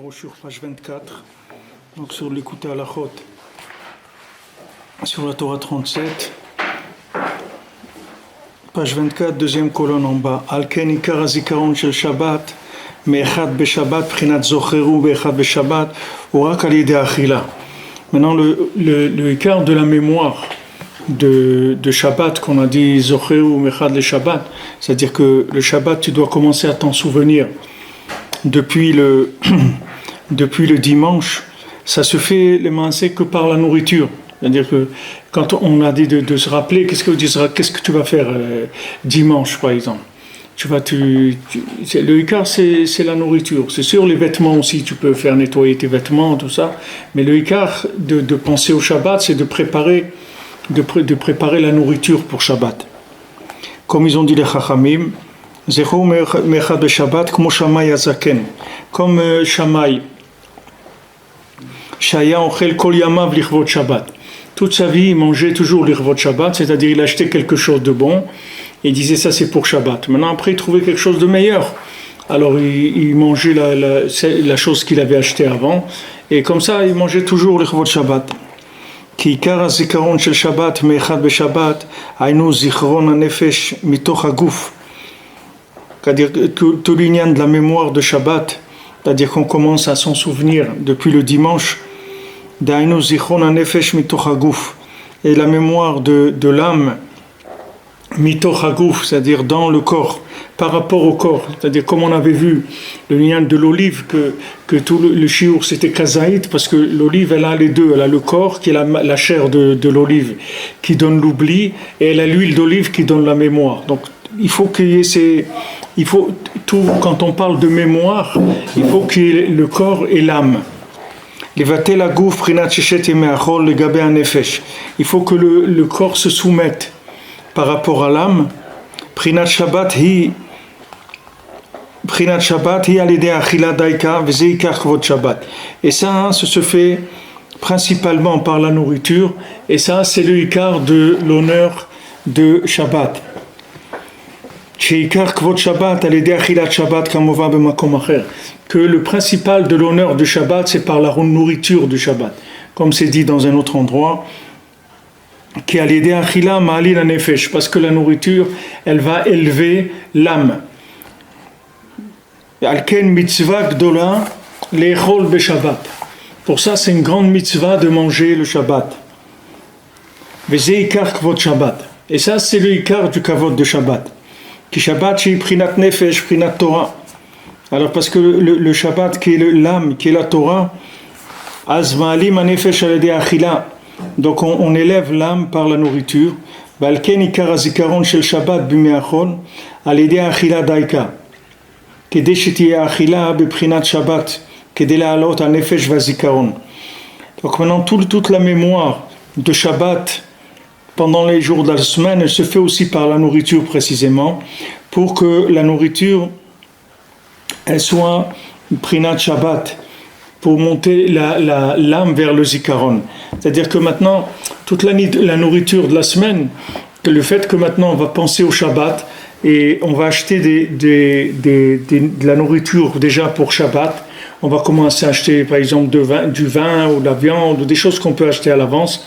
brochure, page 24, donc sur l'écoute à la Chot, sur la Torah 37, page 24, deuxième colonne en bas. Al-Ken Ikar HaZikaron Shel Shabbat, Me'echad Beshabbat, Prinat Zocheru Be'echad Beshabbat, Urak Al Yedei Achila. Maintenant, le Ikar de la mémoire de Shabbat, qu'on a dit Zocheru Me'echad le Shabbat, c'est-à-dire que le Shabbat, tu dois commencer à t'en souvenir depuis le dimanche. Ça se fait les maaseh que par la nourriture. C'est-à-dire que quand on a dit de se rappeler, qu'est-ce que tu vas faire dimanche, par exemple. Le Ikar, c'est la nourriture. C'est sûr, les vêtements aussi, tu peux faire nettoyer tes vêtements, tout ça. Mais le Ikar de penser au Shabbat, c'est de préparer la nourriture pour Shabbat. Comme ils ont dit les Chachamim, Zechu Me'echad Beshabbat, Kmo Shammai Hazaken. Comme Shammai, Shaya Ochel Kol Yamav Lichvot Shabbat. Toute sa vie, il mangeait toujours l'Irvot Shabbat, c'est-à-dire il achetait quelque chose de bon, et il disait ça c'est pour Shabbat. Maintenant après il trouvait quelque chose de meilleur, alors il mangeait la chose qu'il avait acheté avant, et comme ça il mangeait toujours l'Irvot Shabbat. Ki ikar hazikaron shel Shabbat me'echad beshabbat, haynu zichron hanefesh mitoch haguf. C'est-à-dire tout l'union de la mémoire de Shabbat, c'est-à-dire qu'on commence à s'en souvenir depuis le dimanche. Et la mémoire de l'âme, mitoch haguf, c'est-à-dire dans le corps, par rapport au corps. C'est-à-dire comme on avait vu le lien de l'olive, que tout le shiur c'était kazaït, parce que l'olive elle a les deux, elle a le corps qui est la chair de l'olive qui donne l'oubli, et elle a l'huile d'olive qui donne la mémoire. Donc il faut tout, quand on parle de mémoire, il faut qu'il y ait le corps et l'âme. Il faut que le corps se soumette par rapport à l'âme. Prinat Shabbat hi al yedei achila daika v'ze ikar kvod Shabbat. Et ça se fait principalement par la nourriture, et ça c'est le ikar de l'honneur de Shabbat. Sheikar kvod Shabbat al yedei achilat Shabbat kamova b'makom acher. Que le principal de l'honneur du Shabbat, c'est par la nourriture du Shabbat. Comme c'est dit dans un autre endroit, qui al yedei achila ma'alin hanefesh, parce que la nourriture, elle va élever l'âme. Al-ken mitzvah gdola le'echol beShabbat. Pour ça, c'est une grande mitzvah de manger le Shabbat. V'ze ikar kvod Shabbat. Et ça, c'est le ikar du kavod de Shabbat. Ki Shabbat shi prinat nefesh, prinat Torah. Alors parce que le Shabbat qui est l'âme, qui est la Torah, azma'alim hanefesh al yedei achila. Donc on élève l'âme par la nourriture. Balken ikar hazikaron shel Shabbat b'me'achol al yedei achila daika. Kedei shetiye achila b'prinat Shabbat, kedei la'alot hanefesh v'hazikaron. Donc maintenant toute la mémoire de Shabbat pendant les jours de la semaine, elle se fait aussi par la nourriture précisément, pour que la nourriture elle soit prinat Shabbat, pour monter l'âme vers le zikaron. C'est-à-dire que maintenant, toute la nourriture de la semaine, le fait que maintenant on va penser au Shabbat, et on va acheter de la nourriture déjà pour Shabbat, on va commencer à acheter par exemple du vin ou de la viande, ou des choses qu'on peut acheter à l'avance.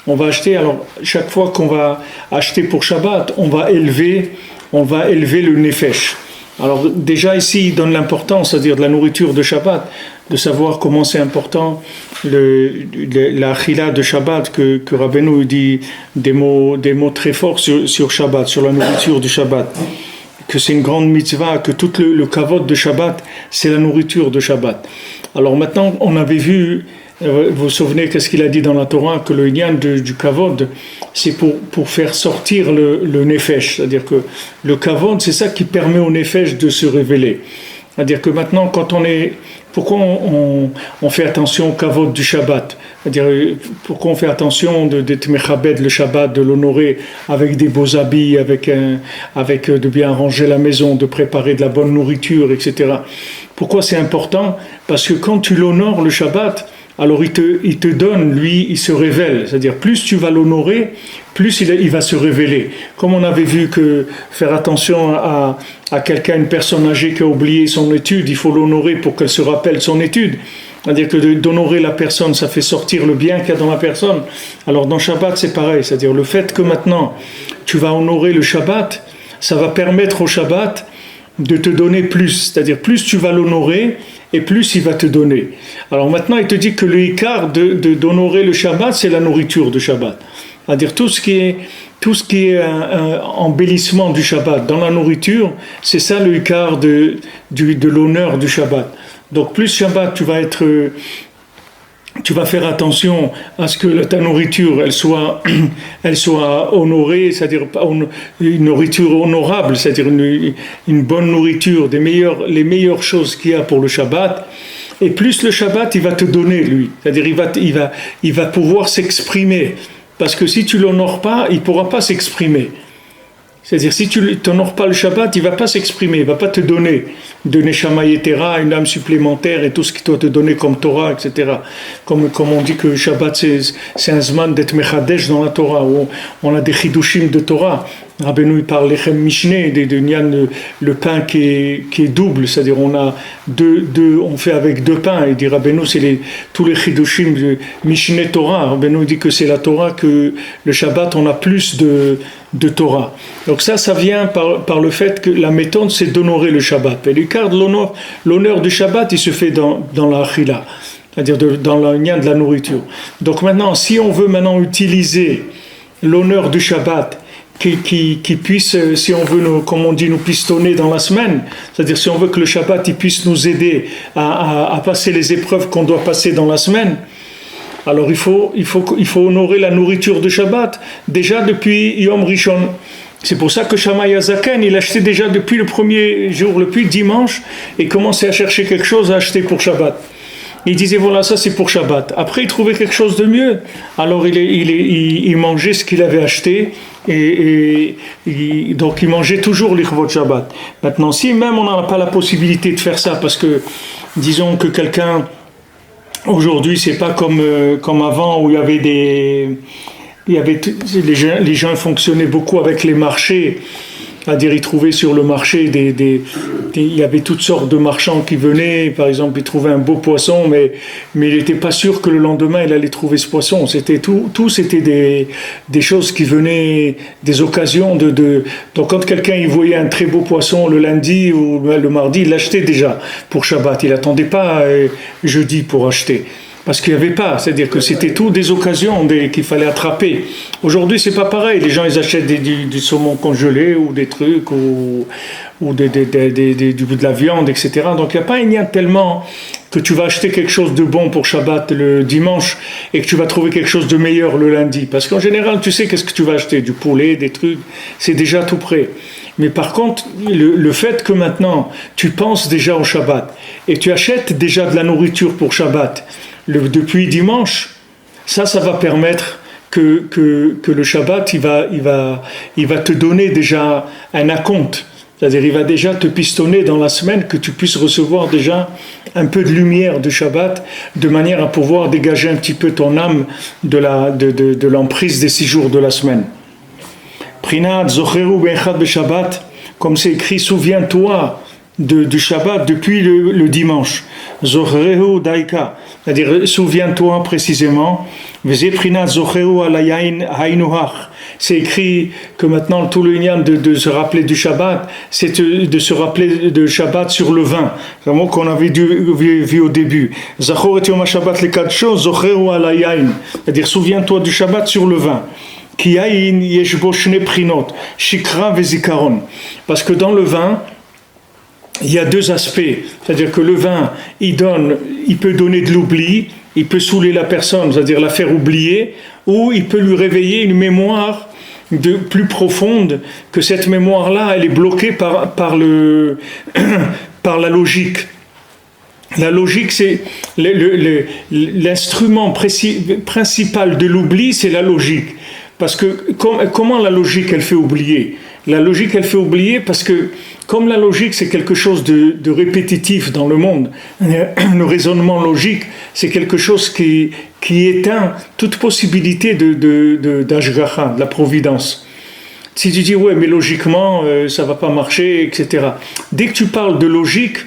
On va acheter, alors chaque fois qu'on va acheter pour Shabbat, on va élever le nefesh. Alors déjà ici, il donne l'importance, c'est-à-dire de la nourriture de Shabbat, de savoir comment c'est important la achila de Shabbat, que Rabbeinu dit des mots très forts sur Shabbat, sur la nourriture du Shabbat, que c'est une grande mitzvah, que tout le kavod de Shabbat, c'est la nourriture de Shabbat. Alors maintenant, on avait vu, vous vous souvenez qu'est-ce qu'il a dit dans la Torah, que le lien du kavod, c'est pour faire sortir le nefesh, c'est-à-dire que le kavod, c'est ça qui permet au nefesh de se révéler. C'est-à-dire que maintenant, pourquoi on fait attention au kavod du Shabbat? C'est-à-dire, pourquoi on fait attention d'être mechabed le Shabbat, de l'honorer avec des beaux habits, avec de bien ranger la maison, de préparer de la bonne nourriture, etc. Pourquoi c'est important? Parce que quand tu l'honores le Shabbat, alors il te donne, lui, il se révèle. C'est-à-dire, plus tu vas l'honorer, plus il va se révéler. Comme on avait vu que faire attention à quelqu'un, une personne âgée qui a oublié son étude, il faut l'honorer pour qu'elle se rappelle son étude. C'est-à-dire que d'honorer la personne, ça fait sortir le bien qu'il y a dans la personne. Alors dans Shabbat, c'est pareil. C'est-à-dire le fait que maintenant, tu vas honorer le Shabbat, ça va permettre au Shabbat de te donner plus. C'est-à-dire plus tu vas l'honorer, et plus il va te donner. Alors maintenant, il te dit que le ikar d'honorer le Shabbat, c'est la nourriture de Shabbat. C'est-à-dire tout ce qui est embellissement du Shabbat dans la nourriture, c'est ça le ikar de l'honneur du Shabbat. Donc plus Shabbat, tu vas faire attention à ce que ta nourriture elle soit honorée, c'est-à-dire une nourriture honorable, c'est-à-dire une bonne nourriture, les meilleures choses qu'il y a pour le Shabbat. Et plus le Shabbat, il va te donner, lui. C'est-à-dire il va pouvoir s'exprimer. Parce que si tu ne l'honores pas, il ne pourra pas s'exprimer. C'est-à-dire, si tu n'honores pas le Shabbat, il ne va pas s'exprimer, il ne va pas te donner de Neshama Yetera, une âme supplémentaire et tout ce qu'il doit te donner comme Torah, etc. Comme on dit que le Shabbat, c'est un zman d'être mechadesh dans la Torah, où on a des chidushim de Torah. Rabbeinu il parle lechem mishné, le pain qui est double, c'est-à-dire on a on fait avec deux pains. Il dit Rabbeinu, c'est tous les chidushim de mishné Torah. Rabbeinu dit que c'est la Torah que le Shabbat on a plus de Torah. Donc ça vient par le fait que la méthode c'est d'honorer le Shabbat. Et l'écart de l'honneur du Shabbat il se fait dans la achila, c'est-à-dire dans le lien de la nourriture. Donc maintenant, si on veut utiliser l'honneur du Shabbat qui puisse, si on veut, comme on dit, nous pistonner dans la semaine, c'est-à-dire si on veut que le Shabbat il puisse nous aider à passer les épreuves qu'on doit passer dans la semaine, alors il faut honorer la nourriture de Shabbat déjà depuis Yom Rishon. C'est pour ça que Shammai Azaken, il achetait déjà depuis le premier jour, depuis dimanche, et commençait à chercher quelque chose à acheter pour Shabbat. Il disait voilà, ça c'est pour Shabbat. Après il trouvait quelque chose de mieux, alors il mangeait ce qu'il avait acheté, donc il mangeait toujours l'Ichvot Shabbat. Maintenant, si même on n'a pas la possibilité de faire ça, parce que disons que quelqu'un aujourd'hui c'est pas comme avant où les gens fonctionnaient beaucoup avec les marchés, c'est-à-dire ils trouvaient sur le marché il y avait toutes sortes de marchands qui venaient, par exemple ils trouvaient un beau poisson mais il n'était pas sûr que le lendemain il allait trouver ce poisson. C'était c'était des choses qui venaient, des occasions donc quand quelqu'un il voyait un très beau poisson le lundi ou le mardi, il l'achetait déjà pour Shabbat, il n'attendait pas jeudi pour acheter. Parce qu'il n'y avait pas, c'est-à-dire que c'était tout des occasions qu'il fallait attraper. Aujourd'hui, c'est pas pareil. Les gens, ils achètent du saumon congelé ou des trucs ou de la viande, etc. Donc, il n'y a pas un lien tellement que tu vas acheter quelque chose de bon pour Shabbat le dimanche et que tu vas trouver quelque chose de meilleur le lundi. Parce qu'en général, tu sais qu'est-ce que tu vas acheter, du poulet, des trucs, c'est déjà tout prêt. Mais par contre, le fait que maintenant, tu penses déjà au Shabbat et tu achètes déjà de la nourriture pour Shabbat, depuis dimanche, ça va permettre que le Shabbat, il va te donner déjà un acompte. C'est-à-dire, il va déjà te pistonner dans la semaine que tu puisses recevoir déjà un peu de lumière de Shabbat, de manière à pouvoir dégager un petit peu ton âme de l'emprise des 6 jours de la semaine. Prinat Zocheru Bechad Beshabbat, comme c'est écrit, souviens-toi du Shabbat depuis le dimanche. Zocheru Daika, c'est-à-dire souviens-toi précisément. Vezeprinat Zocheru Alayain Hainuach. C'est écrit que maintenant tout le lien de se rappeler du Shabbat, c'est de se rappeler de Shabbat sur le vin, vraiment qu'on avait vu au début. Zachor et Yom Shabbat les 4 choses, Zocheru Alayain, c'est-à-dire souviens-toi du Shabbat sur le vin. Ki yain yesh bo shne prinot, shikra vezikaron. Parce que dans le vin, il y a 2 aspects, c'est-à-dire que le vin, il peut donner de l'oubli, il peut saouler la personne, c'est-à-dire la faire oublier, ou il peut lui réveiller une mémoire plus profonde, que cette mémoire-là, elle est bloquée par la logique. La logique, c'est l'instrument principal de l'oubli, c'est la logique. Parce que comment la logique, elle fait oublier? La logique, elle fait oublier parce que, comme la logique, c'est quelque chose de répétitif dans le monde, le raisonnement logique, c'est quelque chose qui éteint toute possibilité d'ashgacha, de la providence. Si tu dis, ouais, mais logiquement, ça va pas marcher, etc. Dès que tu parles de logique,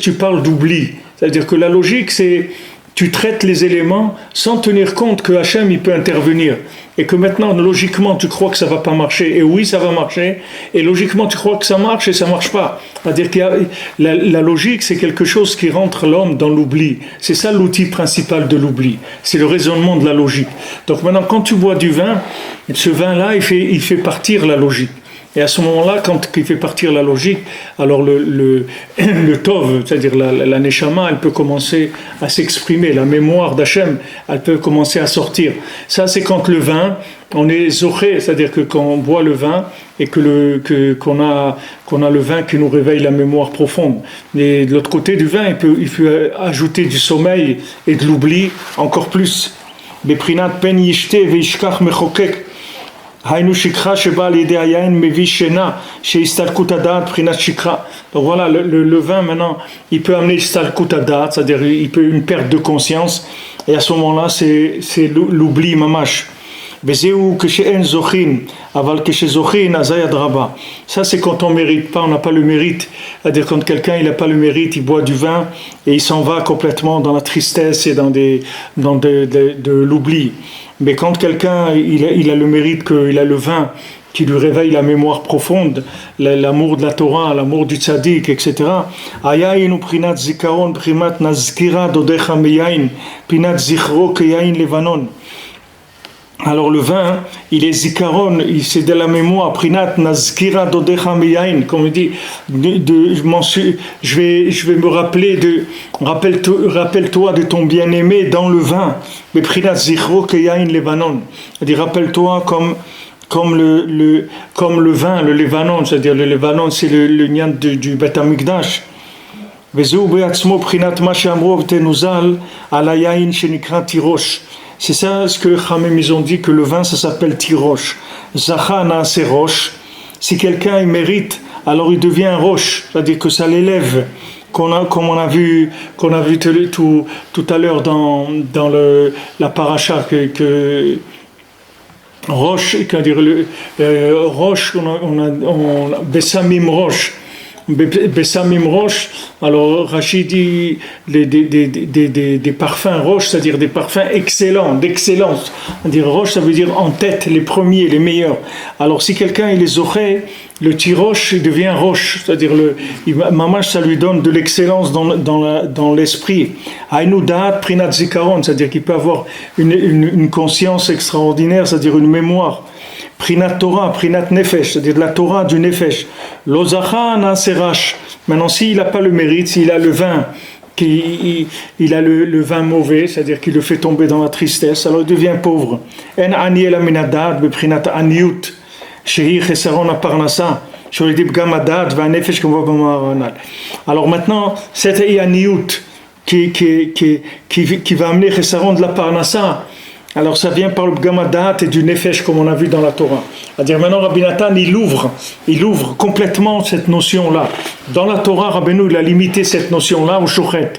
tu parles d'oubli. C'est-à-dire que la logique, c'est tu traites les éléments sans tenir compte que Hachem il peut intervenir et que maintenant logiquement tu crois que ça va pas marcher et oui ça va marcher et logiquement tu crois que ça marche et ça marche pas. C'est-à-dire que la logique c'est quelque chose qui rentre l'homme dans l'oubli. C'est ça l'outil principal de l'oubli. C'est le raisonnement de la logique. Donc maintenant quand tu bois du vin, ce vin-là il fait partir la logique. Et à ce moment-là, quand il fait partir la logique, alors le tov, c'est-à-dire la neshama, elle peut commencer à s'exprimer. La mémoire d'Hachem, elle peut commencer à sortir. Ça, c'est quand le vin, on est zoché, c'est-à-dire que quand on boit le vin et qu'on a le vin qui nous réveille la mémoire profonde. Et de l'autre côté du vin, il peut ajouter du sommeil et de l'oubli encore plus. Beprinat pen yishte veishkach mechokek. Donc voilà, le vin maintenant, il peut amener c'est-à-dire il peut une perte de conscience, et à ce moment-là, c'est l'oubli mamash. Ça c'est quand on mérite pas, on n'a pas le mérite. C'est-à-dire quand quelqu'un il n'a pas le mérite, il boit du vin et il s'en va complètement dans la tristesse et dans de l'oubli. Mais quand quelqu'un il a le mérite, qu'il a le vin qui lui réveille la mémoire profonde, l'amour de la Torah, l'amour du tzaddik, etc. Ayayin prinat zikaron primat nazkira dodecha meyayin prinat zichro keyayin levanon. Alors le vin, il est zikaron, c'est de la mémoire, prinat nazkira dodecha meyayin, comme on dit, je vais me rappeler rappelle-toi de ton bien-aimé dans le vin, mais prinat zichro keyayin levanon, c'est-à-dire rappelle-toi comme le vin, le Levanon, c'est-à-dire le Levanon, c'est le nian du Beth Amikdash. C'est ça ce que les Chamim ils ont dit, que le vin ça s'appelle Tirosh. Zachana c'est roche. Si quelqu'un il mérite, alors il devient roche, c'est-à-dire que ça l'élève. Comme on a vu tout à l'heure dans la paracha que Roche, c'est-à-dire Roche, on Bessamim Roche. Bessamim Roche, alors Rachid dit des parfums Roche, c'est-à-dire des parfums excellents, d'excellence. C'est-à-dire Roche, ça veut dire en tête, les premiers, les meilleurs. Alors si quelqu'un il les aurait, le tiroche il devient roche, c'est-à-dire mamash ça lui donne de l'excellence dans l'esprit. Aïnou da'at prinat zikaron, c'est-à-dire qu'il peut avoir une conscience extraordinaire, c'est-à-dire une mémoire. Prinat Torah, prinat nefesh, c'est-à-dire de la Torah du nefesh. Lozacha na serash. Maintenant, s'il n'a pas le mérite, s'il a le vin, il a le vin mauvais, c'est-à-dire qu'il le fait tomber dans la tristesse, alors il devient pauvre. En aniel aminadad, beprinat aniut, shehi chesaron aparnasa, sholedib gamadad, va nefesh comme va. Alors maintenant, cette aniut qui va amener chesaron de la parnasa. Alors ça vient par le Gamadat et du Nefesh comme on a vu dans la Torah. C'est-à-dire maintenant Rabbi Nathan il ouvre complètement cette notion-là. Dans la Torah, Rabbeinu il a limité cette notion-là au Shochet.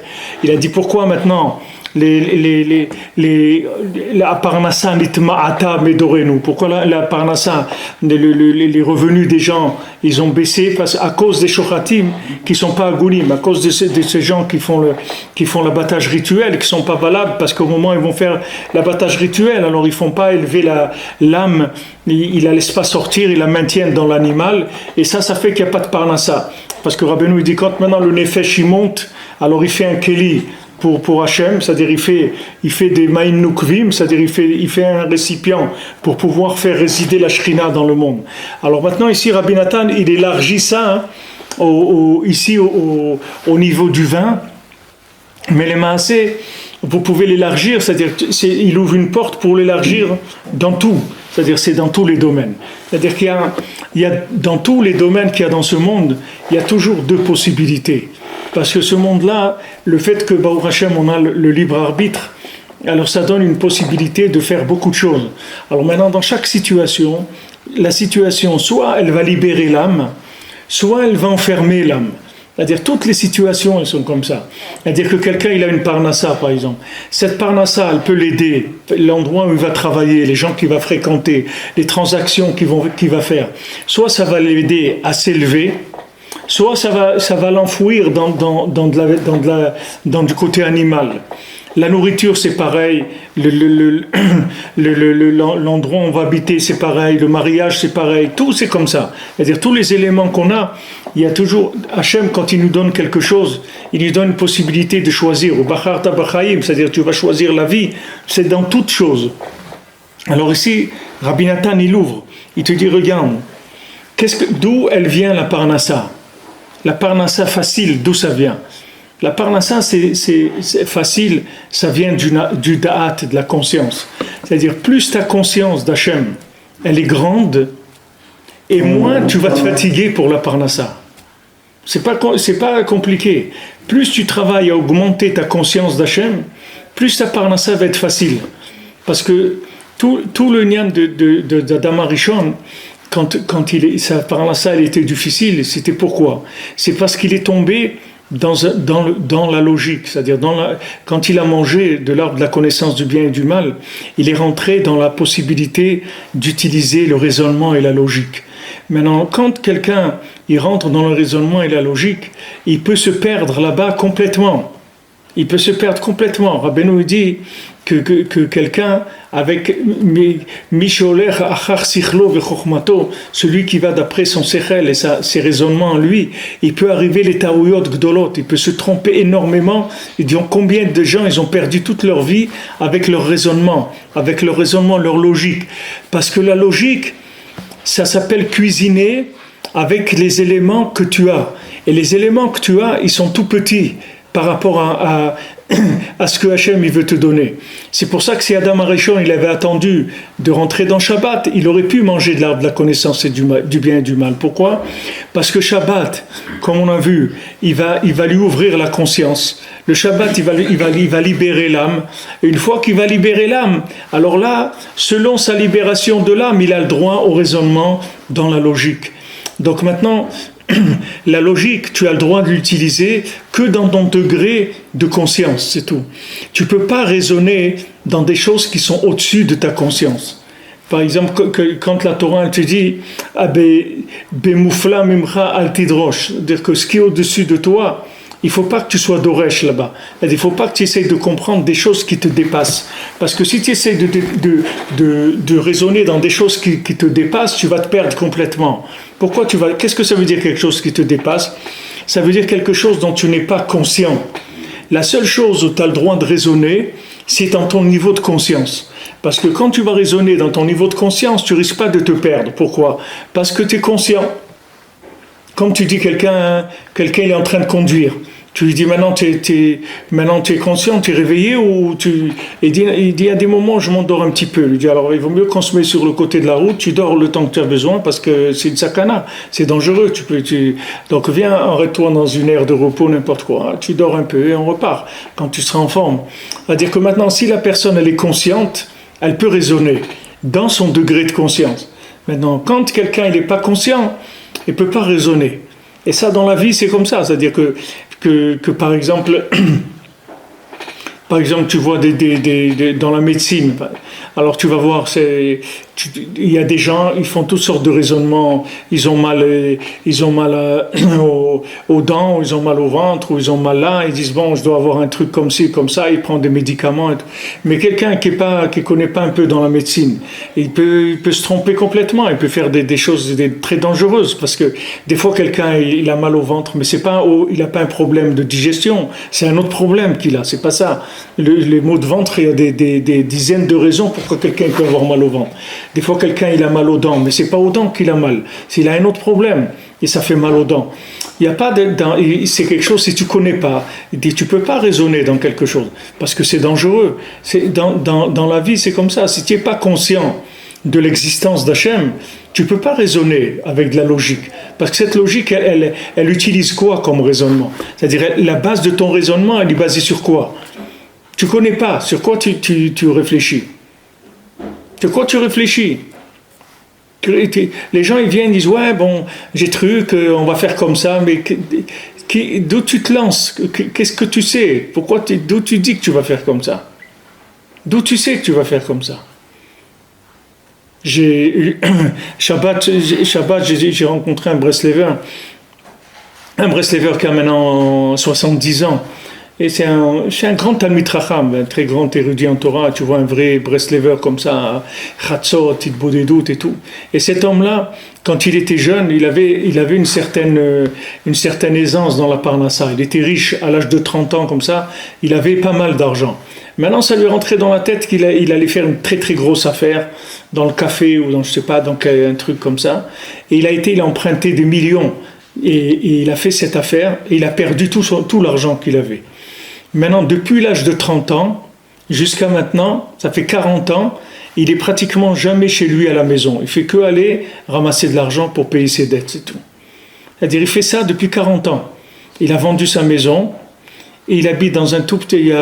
Il a dit pourquoi maintenant la parnassa nitma'ata medorenu. Pourquoi la parnassa, les revenus des gens, ils ont baissé à cause des shochatim qui sont pas agounim, à cause de ces gens qui font l'abattage rituel, qui sont pas valables, parce qu'au moment où ils vont faire l'abattage rituel, alors ils font pas élever l'âme, ils la laissent pas sortir, ils la maintiennent dans l'animal, et ça fait qu'il n'y a pas de parnassa. Parce que Rabbeinu il dit quand maintenant le nefesh il monte, alors il fait un keli pour Hachem, c'est-à-dire il fait des ma'im nukvim, c'est-à-dire il fait un récipient pour pouvoir faire résider la shrina dans le monde. Alors maintenant ici Rabbi Nathan il élargit ça ici au niveau du vin, mais les maaseh vous pouvez l'élargir, c'est-à-dire il ouvre une porte pour l'élargir dans tout, c'est-à-dire c'est dans tous les domaines. C'est-à-dire qu'il y a dans tous les domaines qu'il y a dans ce monde, il y a toujours deux possibilités. Parce que ce monde-là, le fait que Baruch Hashem, on a le libre arbitre, alors ça donne une possibilité de faire beaucoup de choses. Alors maintenant, dans chaque situation, la situation, soit elle va libérer l'âme, soit elle va enfermer l'âme. C'est-à-dire toutes les situations, elles sont comme ça. C'est-à-dire que quelqu'un, il a une parnassa, par exemple. Cette parnassa, elle peut l'aider, l'endroit où il va travailler, les gens qu'il va fréquenter, les transactions qu'il va faire. Soit ça va l'aider à s'élever, soit ça va l'enfouir dans du côté animal. La nourriture, c'est pareil, l'endroit où on va habiter, c'est pareil, le mariage, c'est pareil, tout c'est comme ça. C'est-à-dire tous les éléments qu'on a, il y a toujours, Hachem, quand il nous donne quelque chose, il nous donne une possibilité de choisir, au Bachar Tabachaim, c'est-à-dire tu vas choisir la vie, c'est dans toute chose. Alors ici, Rabbi Nathan, il ouvre, il te dit, regarde, d'où elle vient la parnassa? La parnassa facile, d'où ça vient? La parnassa, c'est facile, ça vient du da'at, de la conscience. C'est-à-dire, plus ta conscience d'Hachem, elle est grande, et moins tu vas te fatiguer pour la parnassa. C'est pas compliqué. Plus tu travailles à augmenter ta conscience d'Hachem, plus ta parnassa va être facile. Parce que tout le nian d'Adam Arishon, quand sa parnassa elle était difficile, c'était pourquoi? C'est parce qu'il est tombé dans la logique, c'est-à-dire quand il a mangé de l'arbre de la connaissance du bien et du mal, il est rentré dans la possibilité d'utiliser le raisonnement et la logique. Maintenant, quand quelqu'un il rentre dans le raisonnement et la logique, il peut se perdre là-bas complètement. Il peut se perdre complètement. Rabbeinu dit que quelqu'un avec Misholer Achar Sichlo Vechokmato, celui qui va d'après son sechel et ses raisonnements en lui, il peut arriver les taouyot gdolot, il peut se tromper énormément. Ils disent combien de gens ils ont perdu toute leur vie avec leur raisonnement, leur logique. Parce que la logique, ça s'appelle cuisiner avec les éléments que tu as. Et les éléments que tu as, ils sont tout petits par rapport à ce que Hachem il veut te donner. C'est pour ça que si Adam Arishon il avait attendu de rentrer dans Shabbat, il aurait pu manger de l'arbre de la connaissance et du bien et du mal. Pourquoi? Parce que Shabbat, comme on a vu, il va lui ouvrir la conscience. Le Shabbat, il va libérer l'âme. Et une fois qu'il va libérer l'âme, alors là, selon sa libération de l'âme, il a le droit au raisonnement dans la logique. Donc maintenant, la logique, tu as le droit de l'utiliser que dans ton degré de conscience, c'est tout. Tu ne peux pas raisonner dans des choses qui sont au-dessus de ta conscience. Par exemple, quand la Torah te dit Bemoufla mimcha al tidrosh, c'est-à-dire que ce qui est au-dessus de toi, il ne faut pas que tu sois d'oresh là-bas. Il ne faut pas que tu essayes de comprendre des choses qui te dépassent. Parce que si tu essayes de raisonner dans des choses qui te dépassent, tu vas te perdre complètement. Qu'est-ce que ça veut dire quelque chose qui te dépasse? Ça veut dire quelque chose dont tu n'es pas conscient. La seule chose où tu as le droit de raisonner, c'est dans ton niveau de conscience. Parce que quand tu vas raisonner dans ton niveau de conscience, tu ne risques pas de te perdre. Pourquoi? Parce que tu es conscient. Comme tu dis quelqu'un est en train de conduire, tu lui dis maintenant tu es conscient, tu es réveillé ou il dit à des moments je m'endors un petit peu. Il dit alors il vaut mieux qu'on se mette sur le côté de la route, tu dors le temps que tu as besoin parce que c'est une sakana, c'est dangereux. Donc viens, arrête-toi dans une aire de repos, n'importe quoi, tu dors un peu et on repart quand tu seras en forme. C'est-à-dire que maintenant si la personne elle est consciente, elle peut raisonner dans son degré de conscience. Maintenant quand quelqu'un il n'est pas conscient, il ne peut pas raisonner. Et ça, dans la vie, c'est comme ça. C'est-à-dire que par exemple, tu vois dans la médecine, alors tu vas voir, il y a des gens, ils font toutes sortes de raisonnements. Ils ont mal aux dents, ou ils ont mal au ventre, ou ils ont mal là. Ils disent, bon, je dois avoir un truc comme ci, comme ça. Ils prennent des médicaments. Mais quelqu'un qui ne connaît pas un peu dans la médecine, il peut se tromper complètement. Il peut faire des choses très dangereuses. Parce que des fois, quelqu'un, il a mal au ventre, mais il n'a pas un problème de digestion. C'est un autre problème qu'il a. C'est pas ça. Les maux de ventre, il y a des dizaines de raisons pourquoi quelqu'un peut avoir mal au ventre. Des fois, quelqu'un il a mal aux dents, mais c'est pas aux dents qu'il a mal. S'il a un autre problème et ça fait mal aux dents, il y a pas c'est quelque chose si tu connais pas. Tu peux pas raisonner dans quelque chose parce que c'est dangereux. Dans la vie, c'est comme ça. Si tu es pas conscient de l'existence d'Hachem, tu peux pas raisonner avec de la logique parce que cette logique, elle utilise quoi comme raisonnement? C'est-à-dire la base de ton raisonnement, elle est basée sur quoi? Tu connais pas. Sur quoi tu réfléchis? Sur quoi tu réfléchis? Les gens ils viennent, ils disent ouais bon j'ai truc, on va faire comme ça, mais d'où tu te lances? Qu'est-ce que tu sais? D'où tu dis que tu vas faire comme ça? D'où tu sais que tu vas faire comme ça? Shabbat, j'ai rencontré un Breslever qui a maintenant 70 ans. Et c'est un grand Talmid Chacham, un très grand érudit en Torah. Tu vois un vrai Breslever comme ça, Chatzot, Titbodedut et tout. Et cet homme-là, quand il était jeune, il avait une certaine aisance dans la parnassa. Il était riche à l'âge de 30 ans comme ça. Il avait pas mal d'argent. Maintenant, ça lui rentrait dans la tête qu'il allait faire une très très grosse affaire dans le café ou dans, je sais pas, dans un truc comme ça. Et il a emprunté des millions. Et il a fait cette affaire et il a perdu tout l'argent qu'il avait. Maintenant, depuis l'âge de 30 ans, jusqu'à maintenant, ça fait 40 ans, il est pratiquement jamais chez lui à la maison. Il fait que aller ramasser de l'argent pour payer ses dettes, c'est tout. C'est-à-dire, il fait ça depuis 40 ans. Il a vendu sa maison et il habite dans un tout petit, il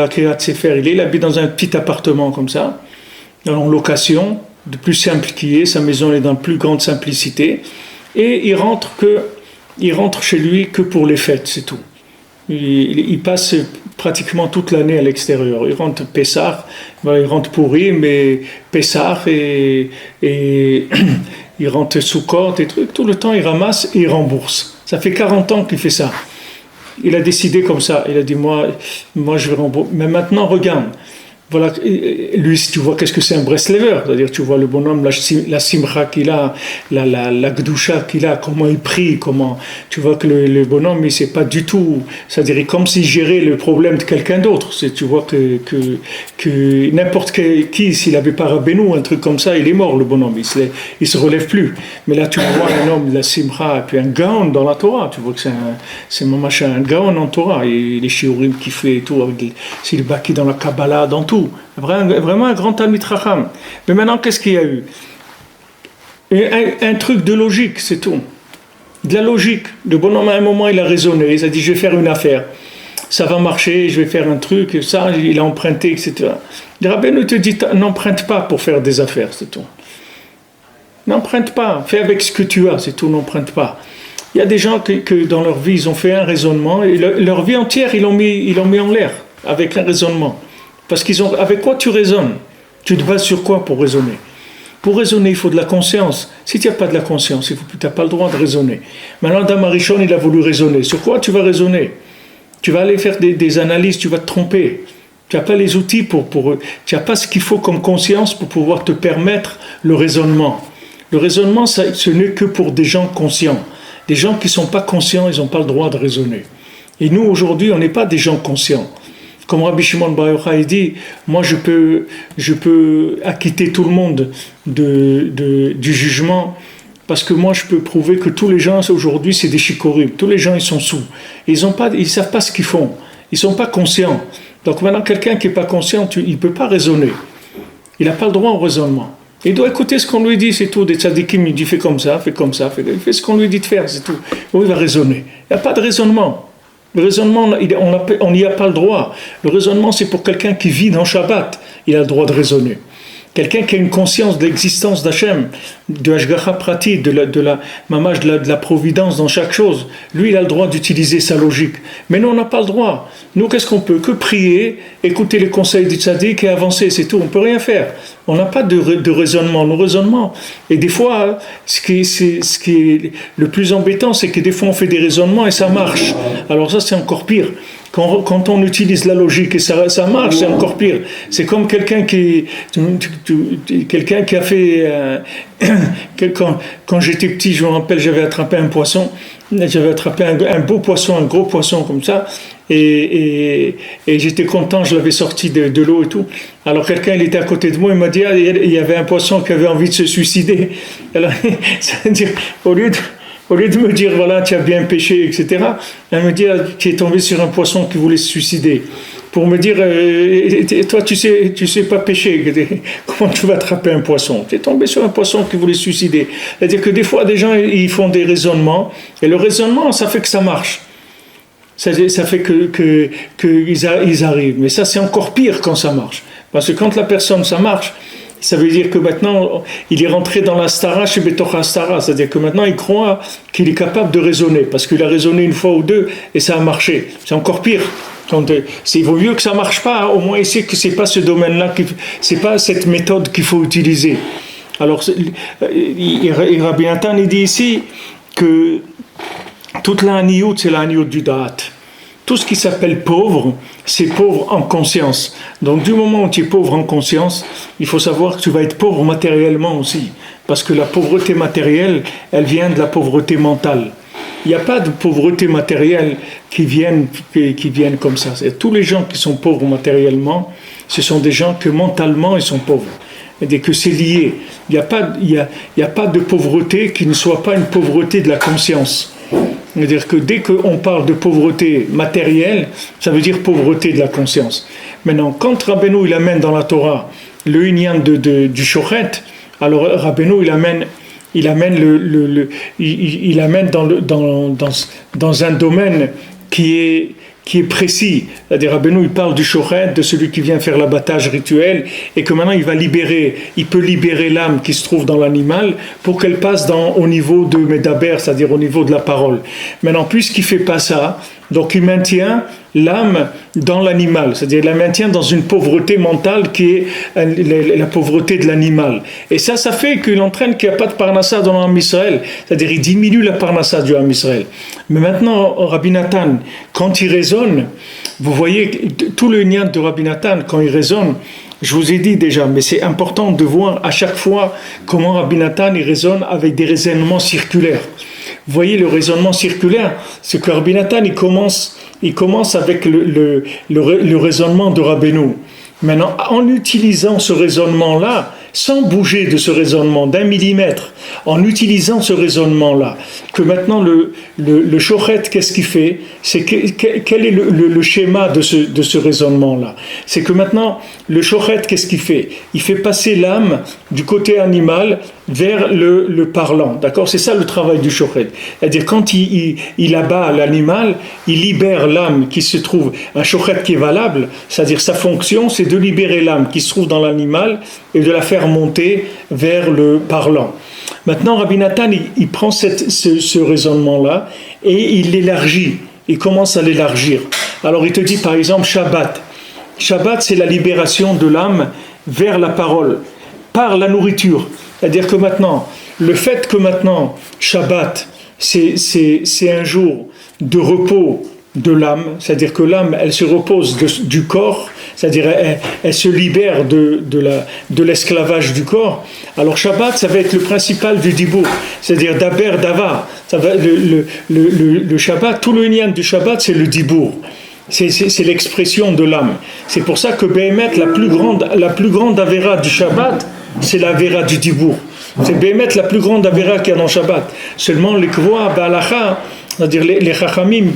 habite dans un petit appartement comme ça, en location, de plus simple qu'il est, sa maison est dans la plus grande simplicité, et il rentre chez lui que pour les fêtes, c'est tout. Il passe pratiquement toute l'année à l'extérieur. Il rentre Pessah, il rentre pourri, mais Pessah et il rentre Sukkot et trucs. Tout le temps, il ramasse et il rembourse. Ça fait 40 ans qu'il fait ça. Il a décidé comme ça. Il a dit, moi je vais rembourser. Mais maintenant, regarde. Voilà, lui, si tu vois qu'est-ce que c'est un Breslever, c'est-à-dire tu vois le bonhomme, la simcha qu'il a, la gdusha qu'il a, comment il prie, tu vois que le bonhomme, il sait pas du tout, c'est-à-dire comme s'il gérait le problème de quelqu'un d'autre. Tu vois que n'importe qui, s'il avait pas Rabbeinu, un truc comme ça, il est mort, le bonhomme, il se relève plus. Mais là, tu vois un homme, la simcha, et puis un gaon dans la Torah, tu vois que c'est un gaon en Torah, et les shiurim qu'il fait et tout, c'est le baki dans la Kabbalah, dans tout. Vraiment un grand Talmid Chacham. Mais maintenant, qu'est-ce qu'il y a eu? Un truc de logique, c'est tout. De la logique. Le bonhomme, à un moment, il a raisonné. Il a dit, je vais faire une affaire. Ça va marcher, je vais faire un truc. Ça, il a emprunté, etc. Le rabbin te dit, n'emprunte pas pour faire des affaires, c'est tout. N'emprunte pas. Fais avec ce que tu as, c'est tout. N'emprunte pas. Il y a des gens que dans leur vie, ils ont fait un raisonnement. Et leur vie entière, ils l'ont mis en l'air avec un raisonnement. Parce avec quoi tu raisonnes? Tu te bases sur quoi pour raisonner? Pour raisonner, il faut de la conscience. Si tu n'as pas de la conscience, tu n'as pas le droit de raisonner. Maintenant, Adam Arishon, il a voulu raisonner. Sur quoi tu vas raisonner? Tu vas aller faire des analyses, tu vas te tromper. Tu n'as pas les outils tu n'as pas ce qu'il faut comme conscience pour pouvoir te permettre le raisonnement. Le raisonnement, ce n'est que pour des gens conscients. Des gens qui ne sont pas conscients, ils n'ont pas le droit de raisonner. Et nous, aujourd'hui, on n'est pas des gens conscients. Comme Rabbi Shimon Bar Yochai dit, moi je peux acquitter tout le monde du jugement, parce que moi je peux prouver que tous les gens aujourd'hui c'est des chicoris, tous les gens ils sont sous, ils savent pas ce qu'ils font, ils sont pas conscients. Donc maintenant quelqu'un qui est pas conscient, il peut pas raisonner, il n'a pas le droit au raisonnement. Il doit écouter ce qu'on lui dit, c'est tout. Des tzadikim, il dit fais comme ça, il fait ce qu'on lui dit de faire, c'est tout. Il va raisonner. Il n'y a pas de raisonnement. Le raisonnement, on n'y a pas le droit. Le raisonnement, c'est pour quelqu'un qui vit dans Shabbat. Il a le droit de raisonner. Quelqu'un qui a une conscience de l'existence d'Hachem, de Hashgacha Prati, de la providence dans chaque chose, lui, il a le droit d'utiliser sa logique. Mais nous, on n'a pas le droit. Nous, qu'est-ce qu'on peut? Que prier, écouter les conseils du tzaddik et avancer, c'est tout. On ne peut rien faire. On n'a pas de raisonnement. Nos raisonnements. Et des fois, ce qui est le plus embêtant, c'est que des fois, on fait des raisonnements et ça marche. Alors ça, c'est encore pire. Quand on utilise la logique et ça marche, c'est encore pire. C'est comme quelqu'un qui a fait... quand j'étais petit, je me rappelle, j'avais attrapé un poisson. J'avais attrapé un beau poisson, un gros poisson comme ça. Et j'étais content, je l'avais sorti de l'eau et tout. Alors quelqu'un, il était à côté de moi, il m'a dit, il y avait un poisson qui avait envie de se suicider. Alors, c'est-à-dire, au lieu de me dire, voilà, tu as bien pêché, etc., elle me dit, tu es tombé sur un poisson qui voulait se suicider. Pour me dire, toi, tu sais pas pêcher, comment tu vas attraper un poisson? Tu es tombé sur un poisson qui voulait se suicider. C'est-à-dire que des fois, des gens, ils font des raisonnements, et le raisonnement, ça fait que ça marche. Ça fait qu'ils arrivent. Mais ça, c'est encore pire quand ça marche. Parce que quand la personne, ça marche, ça veut dire que maintenant, il est rentré dans la stara chez Betocha stara. C'est-à-dire que maintenant, il croit qu'il est capable de raisonner. Parce qu'il a raisonné une fois ou deux et ça a marché. C'est encore pire. Il vaut mieux que ça ne marche pas. Au moins, il sait que ce n'est pas ce domaine-là, ce n'est pas cette méthode qu'il faut utiliser. Alors, Rabbi Nathan, il dit ici que toute la haniyut, c'est la haniyut du da'at. Tout ce qui s'appelle pauvre, c'est pauvre en conscience. Donc du moment où tu es pauvre en conscience, il faut savoir que tu vas être pauvre matériellement aussi. Parce que la pauvreté matérielle, elle vient de la pauvreté mentale. Il n'y a pas de pauvreté matérielle qui viennent comme ça. Tous les gens qui sont pauvres matériellement, ce sont des gens que mentalement ils sont pauvres. Et que c'est lié. Il n'y a pas de pauvreté qui ne soit pas une pauvreté de la conscience. C'est-à-dire que dès qu'on parle de pauvreté matérielle, ça veut dire pauvreté de la conscience. Maintenant, quand Rabbeinu il amène dans la Torah le inyan du shochet, alors Rabbeinu il amène dans un domaine qui est précis. C'est-à-dire Rabbeinu il parle du shochet, de celui qui vient faire l'abattage rituel, et que maintenant il peut libérer l'âme qui se trouve dans l'animal pour qu'elle passe au niveau de Medaber, c'est-à-dire au niveau de la parole. Maintenant, puisqu'il ne fait pas ça, donc il maintient l'âme dans l'animal, c'est-à-dire il la maintient dans une pauvreté mentale qui est la pauvreté de l'animal. Et ça fait qu'il entraîne qu'il n'y a pas de parnassa dans l'âme Israël, c'est-à-dire il diminue la parnassa du âme Israël. Mais maintenant, Rabbi Nathan, quand il raisonne, vous voyez tout le lien de Rabbi Nathan, quand il raisonne, je vous ai dit déjà, mais c'est important de voir à chaque fois comment Rabbi Nathan il raisonne avec des raisonnements circulaires. Vous voyez le raisonnement circulaire, c'est que Rabbi Nathan il commence avec le raisonnement de Rabbeinu. Maintenant, en utilisant ce raisonnement-là, sans bouger de ce raisonnement d'un millimètre, en utilisant ce raisonnement-là, que maintenant le shochet, qu'est-ce qu'il fait? C'est quel est le schéma de ce raisonnement-là? C'est que maintenant, le shochet, qu'est-ce qu'il fait? Il fait passer l'âme du côté animal vers le parlant, d'accord? C'est ça le travail du shochet. C'est-à-dire quand il abat l'animal, il libère l'âme qui se trouve, un shochet qui est valable, c'est-à-dire sa fonction, c'est de libérer l'âme qui se trouve dans l'animal et de la faire monter vers le parlant. Maintenant, Rabbi Nathan, il prend ce raisonnement-là et il l'élargit, il commence à l'élargir. Alors il te dit par exemple Shabbat. Shabbat, c'est la libération de l'âme vers la parole, par la nourriture. C'est-à-dire que maintenant, le fait que maintenant, Shabbat, c'est un jour de repos de l'âme, c'est-à-dire que l'âme, elle se repose du corps, c'est-à-dire elle se libère de l'esclavage du corps. Alors Shabbat, ça va être le principal du dibour, c'est-à-dire daber, dava. Ça va, le Shabbat, tout le lien du Shabbat, c'est le dibour. C'est l'expression de l'âme. C'est pour ça que Béhémet, la plus grande avéra du Shabbat, c'est l'avéra du dibour. C'est Béhémet la plus grande avéra qu'il y a dans Shabbat. Seulement les kvoa, ba'alacha, c'est-à-dire les chachamim,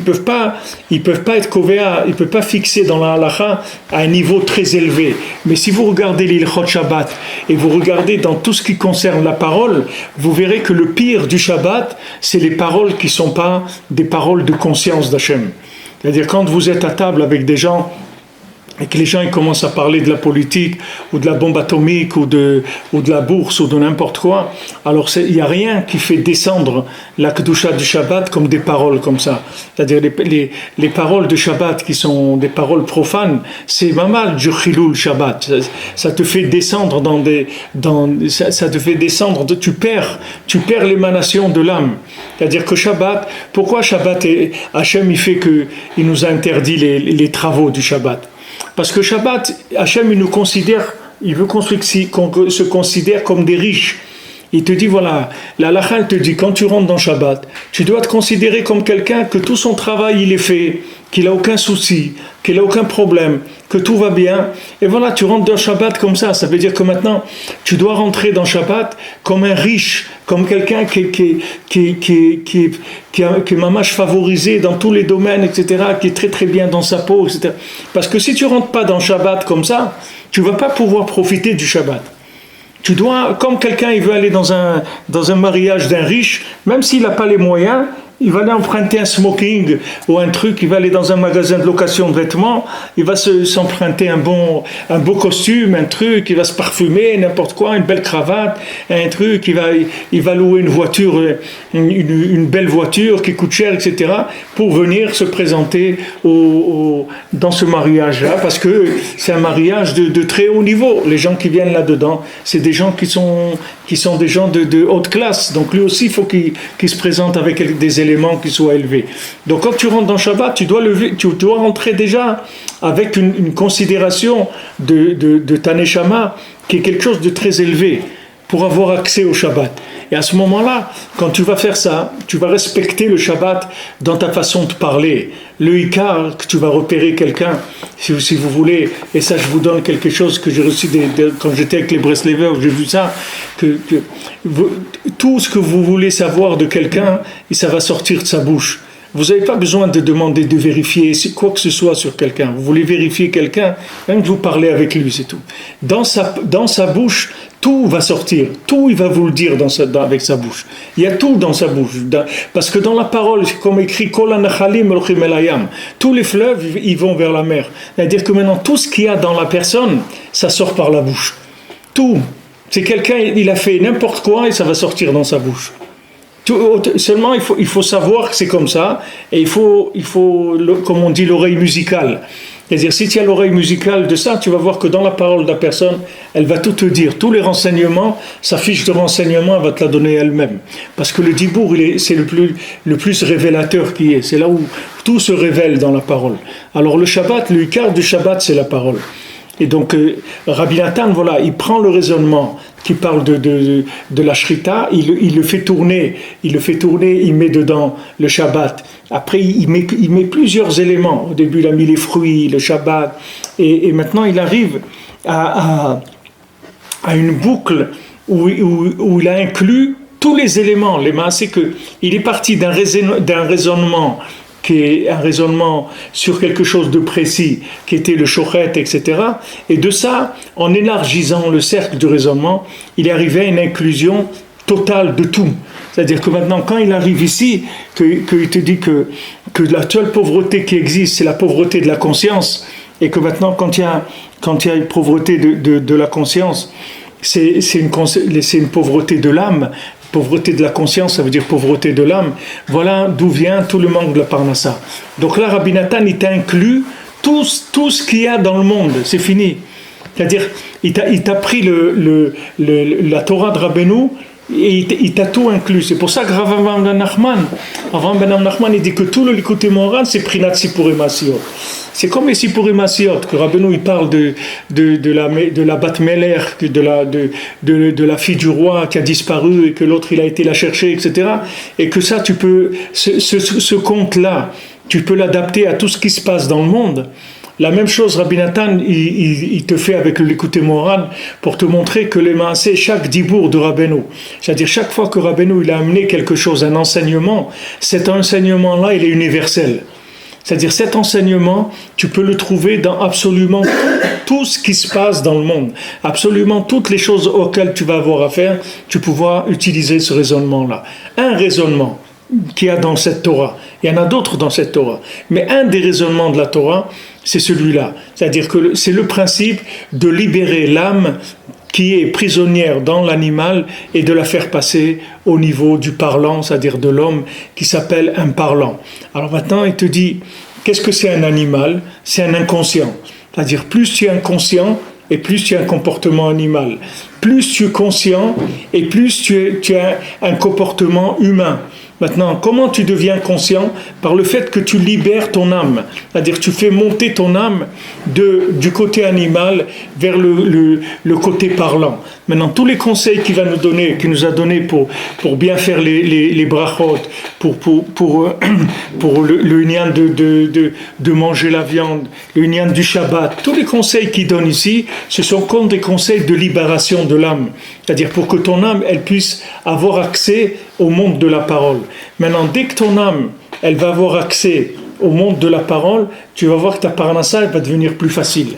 ils peuvent pas être kovéa, ils peuvent pas fixer dans la halacha à un niveau très élevé. Mais si vous regardez l'ilchot Shabbat et vous regardez dans tout ce qui concerne la parole, vous verrez que le pire du Shabbat, c'est les paroles qui sont pas des paroles de conscience d'Hachem. C'est-à-dire quand vous êtes à table avec des gens et que les gens ils commencent à parler de la politique ou de la bombe atomique ou de la bourse ou de n'importe quoi, alors il n'y a rien qui fait descendre la kedusha du Shabbat comme des paroles comme ça. C'est-à-dire les paroles de Shabbat qui sont des paroles profanes, c'est mal du chilul Shabbat. Ça te fait descendre ça te fait descendre, tu perds l'émanation de l'âme. C'est-à-dire que Shabbat, pourquoi Shabbat Hachem il nous a interdit les travaux du Shabbat? Parce que Shabbat, Hachem il veut qu'on se considère comme des riches. Il te dit voilà, la halakha te dit quand tu rentres dans Shabbat, tu dois te considérer comme quelqu'un que tout son travail il est fait, qu'il n'a aucun souci, qu'il n'a aucun problème, que tout va bien. Et voilà, tu rentres dans Shabbat comme ça. Ça veut dire que maintenant, tu dois rentrer dans Shabbat comme un riche, comme quelqu'un qui est mamash favorisé dans tous les domaines, etc., qui est très très bien dans sa peau, etc. Parce que si tu rentres pas dans Shabbat comme ça, tu vas pas pouvoir profiter du Shabbat. Tu dois, comme quelqu'un il veut aller dans un mariage d'un riche, même s'il n'a pas les moyens, il va aller emprunter un smoking ou un truc, il va aller dans un magasin de location de vêtements, il va s'emprunter un beau costume, un truc, il va se parfumer, n'importe quoi, une belle cravate, un truc, il va louer une voiture, une belle voiture qui coûte cher, etc., pour venir se présenter dans ce mariage-là, parce que c'est un mariage de très haut niveau. Les gens qui viennent là-dedans, c'est des gens qui sont des gens de haute classe. Donc lui aussi, il faut qu'il se présente avec des éléments qui soient élevés. Donc quand tu rentres dans Shabbat, tu dois rentrer déjà avec une considération de ta neshama, qui est quelque chose de très élevé, pour avoir accès au Shabbat. Et à ce moment-là, quand tu vas faire ça, tu vas respecter le Shabbat dans ta façon de parler. Le Ikar, que tu vas repérer quelqu'un, si vous voulez, et ça je vous donne quelque chose que j'ai reçu quand j'étais avec les Breslevers, j'ai vu ça, tout ce que vous voulez savoir de quelqu'un, et ça va sortir de sa bouche. Vous n'avez pas besoin de demander de vérifier quoi que ce soit sur quelqu'un. Vous voulez vérifier quelqu'un, même que vous parlez avec lui, c'est tout. Dans sa bouche, tout va sortir. Tout, il va vous le dire avec sa bouche. Il y a tout dans sa bouche. Parce que dans la parole, comme écrit, tous les fleuves, ils vont vers la mer. C'est-à-dire que maintenant, tout ce qu'il y a dans la personne, ça sort par la bouche. Tout. C'est quelqu'un, il a fait n'importe quoi et ça va sortir dans sa bouche. Seulement, il faut savoir que c'est comme ça, et il faut comme on dit, l'oreille musicale. C'est-à-dire, si tu as l'oreille musicale de ça, tu vas voir que dans la parole de la personne, elle va tout te dire. Tous les renseignements, sa fiche de renseignement, elle va te la donner elle-même. Parce que le dibour, c'est le plus révélateur qui est. C'est là où tout se révèle dans la parole. Alors le Shabbat, le quart du Shabbat, c'est la parole. Et donc, Rabbi Nathan, voilà, il prend le raisonnement qui parle de la shrita, il le fait tourner, il met dedans le Shabbat. Après, il met plusieurs éléments. Au début, il a mis les fruits, le Shabbat, et maintenant, il arrive à une boucle où il a inclus tous les éléments. C'est qu'il est parti d'un raisonnement qui est un raisonnement sur quelque chose de précis, qui était le shochet, etc. Et de ça, en élargissant le cercle du raisonnement, il est arrivé à une inclusion totale de tout. C'est-à-dire que maintenant, quand il arrive ici, qu'il te dit que la seule pauvreté qui existe, c'est la pauvreté de la conscience, et que maintenant, quand il y a une pauvreté de la conscience, c'est une pauvreté de l'âme. Pauvreté de la conscience, ça veut dire pauvreté de l'âme. Voilà d'où vient tout le manque de la parnassa. Donc là, Rabbi Nathan, il t'a inclus tout ce qu'il y a dans le monde. C'est fini. C'est-à-dire, il t'a pris la Torah de Rabbeinu et il t'a tout inclus. C'est pour ça que Avraham ben Nachman, il dit que tout le Likutei Moharan, c'est Prinat Sipurim Asiyot. C'est comme les Sipurim Asiyot, que Rabbeinu, il parle de la Bat Meler, de la fille du roi qui a disparu et que l'autre, il a été la chercher, etc. Et que ça, tu peux, ce conte-là, tu peux l'adapter à tout ce qui se passe dans le monde. La même chose, Rabbi Nathan, il te fait avec le Likutei Moharan pour te montrer que les maaseh, chaque dibour de Rabbeinu, c'est-à-dire chaque fois que Rabbeinu il a amené quelque chose, un enseignement, cet enseignement-là, il est universel. C'est-à-dire cet enseignement, tu peux le trouver dans absolument tout ce qui se passe dans le monde. Absolument toutes les choses auxquelles tu vas avoir affaire, tu pourras utiliser ce raisonnement-là. Un raisonnement qu'il y a dans cette Torah. Il y en a d'autres dans cette Torah. Mais un des raisonnements de la Torah, c'est celui-là. C'est-à-dire que c'est le principe de libérer l'âme qui est prisonnière dans l'animal et de la faire passer au niveau du parlant, c'est-à-dire de l'homme qui s'appelle un parlant. Alors maintenant, il te dit, qu'est-ce que c'est un animal ? C'est un inconscient. C'est-à-dire, plus tu es inconscient, et plus tu as un comportement animal. Plus tu es conscient, et plus tu as un comportement humain. Maintenant, comment tu deviens conscient ? Par le fait que tu libères ton âme. C'est-à-dire tu fais monter ton âme du côté animal vers le côté parlant. Maintenant, tous les conseils qu'il nous a donnés pour bien faire les brachot, pour le nyan de manger la viande, le nyan du Shabbat, tous les conseils qu'il donne ici, ce sont comme des conseils de libération de l'âme. C'est-à-dire pour que ton âme, elle puisse avoir accès au monde de la parole. Maintenant, dès que ton âme, elle va avoir accès au monde de la parole, tu vas voir que ta parnassa, elle va devenir plus facile.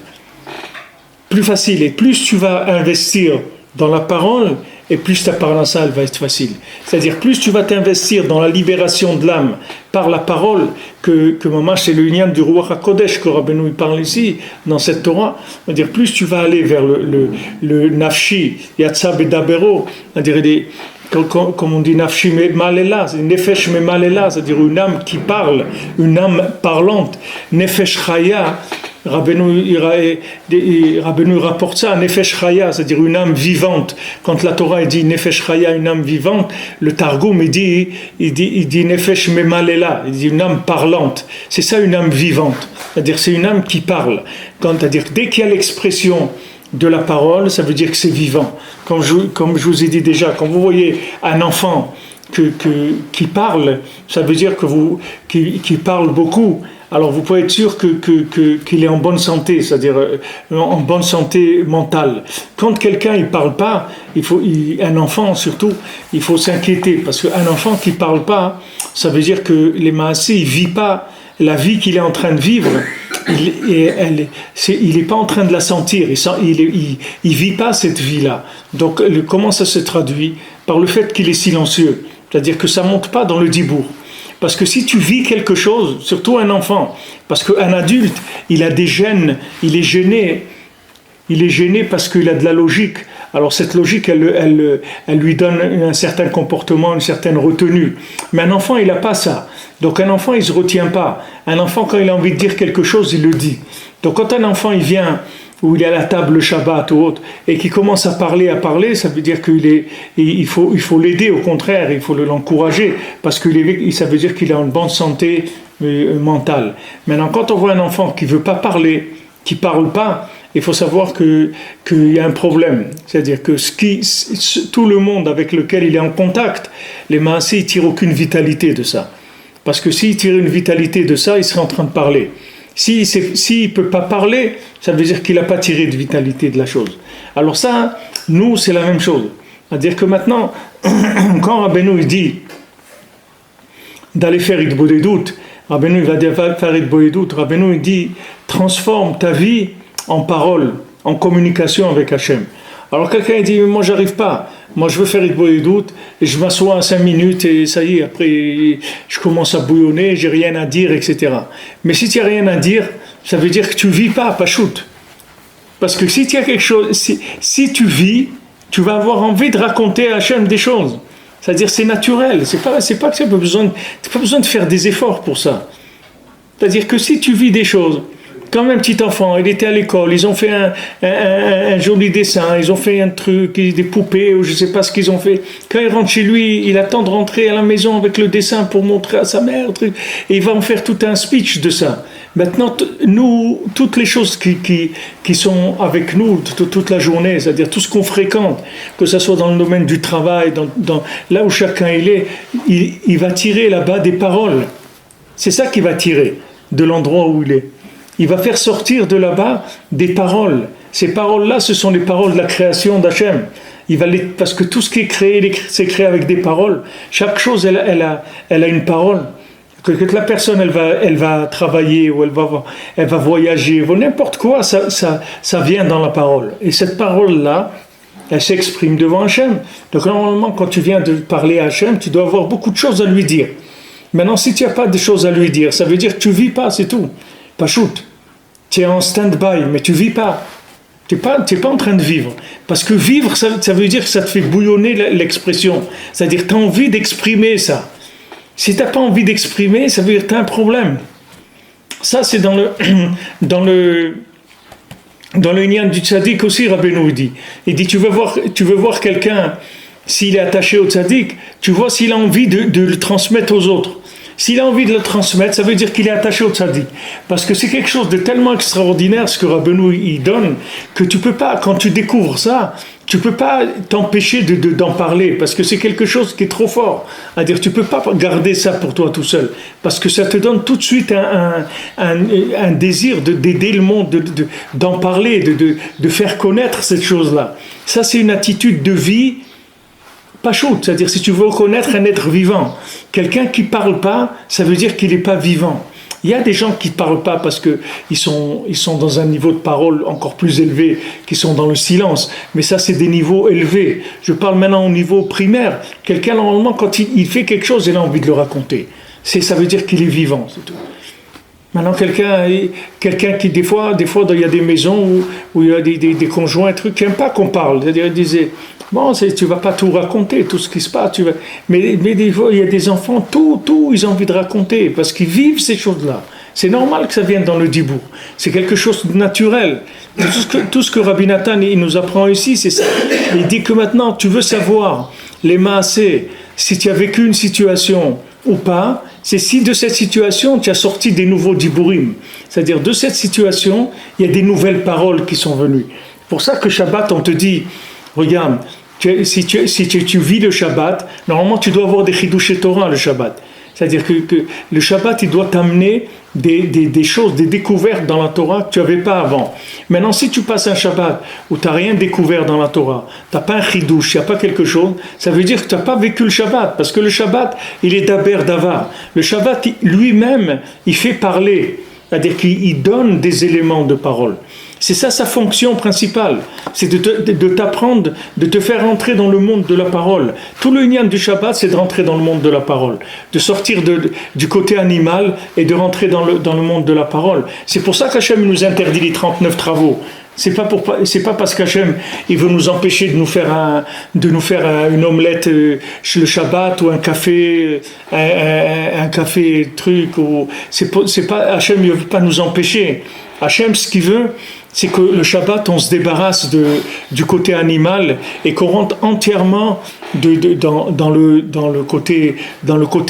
Plus facile. Et plus tu vas investir dans la parole, et plus ta parnassa elle va être facile. C'est-à-dire plus tu vas t'investir dans la libération de l'âme par la parole, que Mamash c'est le lien du Ruach HaKodesh que Rabbeinu parle ici, dans cette Torah, c'est-à-dire plus tu vas aller vers le Nafshi, Yatsa Bedabero, c'est-à-dire comme on dit Nafshi Malela, c'est Nefesh Malela, c'est-à-dire une âme qui parle, une âme parlante, Nefesh Chaya. Rabbeinu rapporte ça, Nefesh Chaya, c'est-à-dire une âme vivante. Quand la Torah dit Nefesh Chaya, une âme vivante, le Targum il dit Nefesh Memalela, il dit une âme parlante. C'est ça une âme vivante, c'est-à-dire c'est une âme qui parle. C'est-à-dire dès qu'il y a l'expression de la parole, ça veut dire que c'est vivant. Comme je vous ai dit déjà, quand vous voyez un enfant qui parle, ça veut dire qu'il parle beaucoup. Alors vous pouvez être sûr qu'il est en bonne santé, c'est-à-dire en bonne santé mentale. Quand quelqu'un ne parle pas, un enfant surtout, il faut s'inquiéter, parce qu'un enfant qui ne parle pas, ça veut dire que les maasés, il ne vit pas la vie qu'il est en train de vivre, il n'est pas en train de la sentir, il ne vit pas cette vie-là. Donc comment ça se traduit? Par le fait qu'il est silencieux, c'est-à-dire que ça ne monte pas dans le dibour. Parce que si tu vis quelque chose, surtout un enfant, parce qu'un adulte, il a des gènes, il est gêné parce qu'il a de la logique. Alors cette logique, elle lui donne un certain comportement, une certaine retenue. Mais un enfant, il n'a pas ça. Donc un enfant, il ne se retient pas. Un enfant, quand il a envie de dire quelque chose, il le dit. Donc quand un enfant, il vient, où il est à la table Shabbat ou autre, et qui commence à parler, ça veut dire il faut l'aider, au contraire, il faut l'encourager, parce que ça veut dire qu'il est en bonne santé mentale. Maintenant, quand on voit un enfant qui ne veut pas parler, qui ne parle pas, il faut savoir qu'il y a un problème. C'est-à-dire que tout le monde avec lequel il est en contact, les maasés, ils ne tirent aucune vitalité de ça. Parce que s'il tire une vitalité de ça, il serait en train de parler. S'il ne peut pas parler, ça veut dire qu'il n'a pas tiré de vitalité de la chose. Alors ça, nous, c'est la même chose. C'est-à-dire que maintenant, quand Rabbeinu dit d'aller faire Idbodedut, Rabbeinu va faire Idbodedut, Rabbeinu dit transforme ta vie en parole, en communication avec Hachem. Alors quelqu'un dit, moi j'arrive pas, moi je veux faire Idbodedut, et je m'assois à 5 minutes et ça y est, après je commence à bouillonner, j'ai rien à dire, etc. Mais si tu n'as rien à dire, ça veut dire que tu vis pas shoot. Parce que si tu as quelque chose, si tu vis, tu vas avoir envie de raconter à Hachem des choses. C'est-à-dire c'est naturel, c'est pas que tu n'as pas besoin de faire des efforts pour ça. C'est-à-dire que si tu vis des choses, comme un petit enfant, il était à l'école, ils ont fait un joli dessin, ils ont fait un truc, des poupées, ou je ne sais pas ce qu'ils ont fait. Quand il rentre chez lui, il attend de rentrer à la maison avec le dessin pour montrer à sa mère, et il va en faire tout un speech de ça. Maintenant, nous, toutes les choses qui sont avec nous toute la journée, c'est-à-dire tout ce qu'on fréquente, que ce soit dans le domaine du travail, là où chacun il va tirer là-bas des paroles. C'est ça qu'il va tirer de l'endroit où il est. Il va faire sortir de là-bas des paroles. Ces paroles-là, ce sont les paroles de la création d'Hachem. Parce que tout ce qui est créé, c'est créé avec des paroles. Chaque chose, elle a une parole. Que la personne, elle va travailler, ou elle va voyager, ou n'importe quoi, ça vient dans la parole. Et cette parole-là, elle s'exprime devant Hachem. Donc normalement, quand tu viens de parler à Hachem, tu dois avoir beaucoup de choses à lui dire. Maintenant, si tu n'as pas de choses à lui dire, ça veut dire que tu ne vis pas, c'est tout. Pas shoot. Tu es en stand-by, mais tu vis pas. Tu n'es pas en train de vivre. Parce que vivre, ça veut dire que ça te fait bouillonner l'expression. C'est-à-dire que tu as envie d'exprimer ça. Si tu n'as pas envie d'exprimer, ça veut dire que tu as un problème. Ça, c'est dans le lien du tzaddik aussi, Rabbeinu dit. Il dit, tu veux voir quelqu'un, s'il est attaché au tzaddik, tu vois s'il a envie de le transmettre aux autres. S'il a envie de le transmettre, ça veut dire qu'il est attaché au tzaddik. Parce que c'est quelque chose de tellement extraordinaire, ce que Rabbeinu il donne, que tu peux pas, quand tu découvres ça, tu peux pas t'empêcher d'en parler, parce que c'est quelque chose qui est trop fort. C'est-à-dire, tu peux pas garder ça pour toi tout seul, parce que ça te donne tout de suite un désir d'aider le monde, d'en parler, de faire connaître cette chose-là. Ça, c'est une attitude de vie pas chaude, c'est-à-dire si tu veux reconnaître un être vivant, quelqu'un qui ne parle pas, ça veut dire qu'il n'est pas vivant. Il y a des gens qui ne parlent pas parce qu'ils sont dans un niveau de parole encore plus élevé, qui sont dans le silence. Mais ça, c'est des niveaux élevés. Je parle maintenant au niveau primaire. Quelqu'un, normalement, quand il fait quelque chose, il a envie de le raconter. Ça veut dire qu'il est vivant, c'est tout. Maintenant, quelqu'un qui, des fois, il y a des maisons où il y a des conjoints, trucs qui n'aiment pas qu'on parle. C'est-à-dire, ils disaient, bon, tu ne vas pas tout raconter, tout ce qui se passe. Mais des fois, il y a des enfants, tout, ils ont envie de raconter, parce qu'ils vivent ces choses-là. C'est normal que ça vienne dans le dibour. C'est quelque chose de naturel. Tout ce que Rabbi Nathan il nous apprend ici, c'est ça. Il dit que maintenant, tu veux savoir les maasés, si tu as vécu une situation ou pas, c'est si de cette situation tu as sorti des nouveaux dibourim. C'est-à-dire de cette situation, il y a des nouvelles paroles qui sont venues. C'est pour ça que Shabbat, on te dit, regarde, si tu vis le Shabbat, normalement tu dois avoir des chidush Torah le Shabbat. C'est-à-dire que le Shabbat, il doit t'amener des choses, des découvertes dans la Torah que tu n'avais pas avant. Maintenant, si tu passes un Shabbat où tu n'as rien découvert dans la Torah, tu n'as pas un chidouche, il n'y a pas quelque chose, ça veut dire que tu n'as pas vécu le Shabbat. Parce que le Shabbat, il est d'aber davar. Le Shabbat, lui-même, il fait parler. C'est-à-dire qu'il donne des éléments de parole. C'est ça sa fonction principale, c'est de t'apprendre, de te faire rentrer dans le monde de la parole. Tout le lien du Shabbat, c'est de rentrer dans le monde de la parole, de sortir du côté animal et de rentrer dans le monde de la parole. C'est pour ça qu'Hachem nous interdit les 39 travaux. C'est pas parce qu'Hachem il veut nous empêcher de nous faire une omelette le Shabbat ou un café truc ou c'est pas Hachem il veut pas nous empêcher. Hachem ce qu'il veut c'est que le Shabbat on se débarrasse du côté animal et qu'on rentre entièrement dans le côté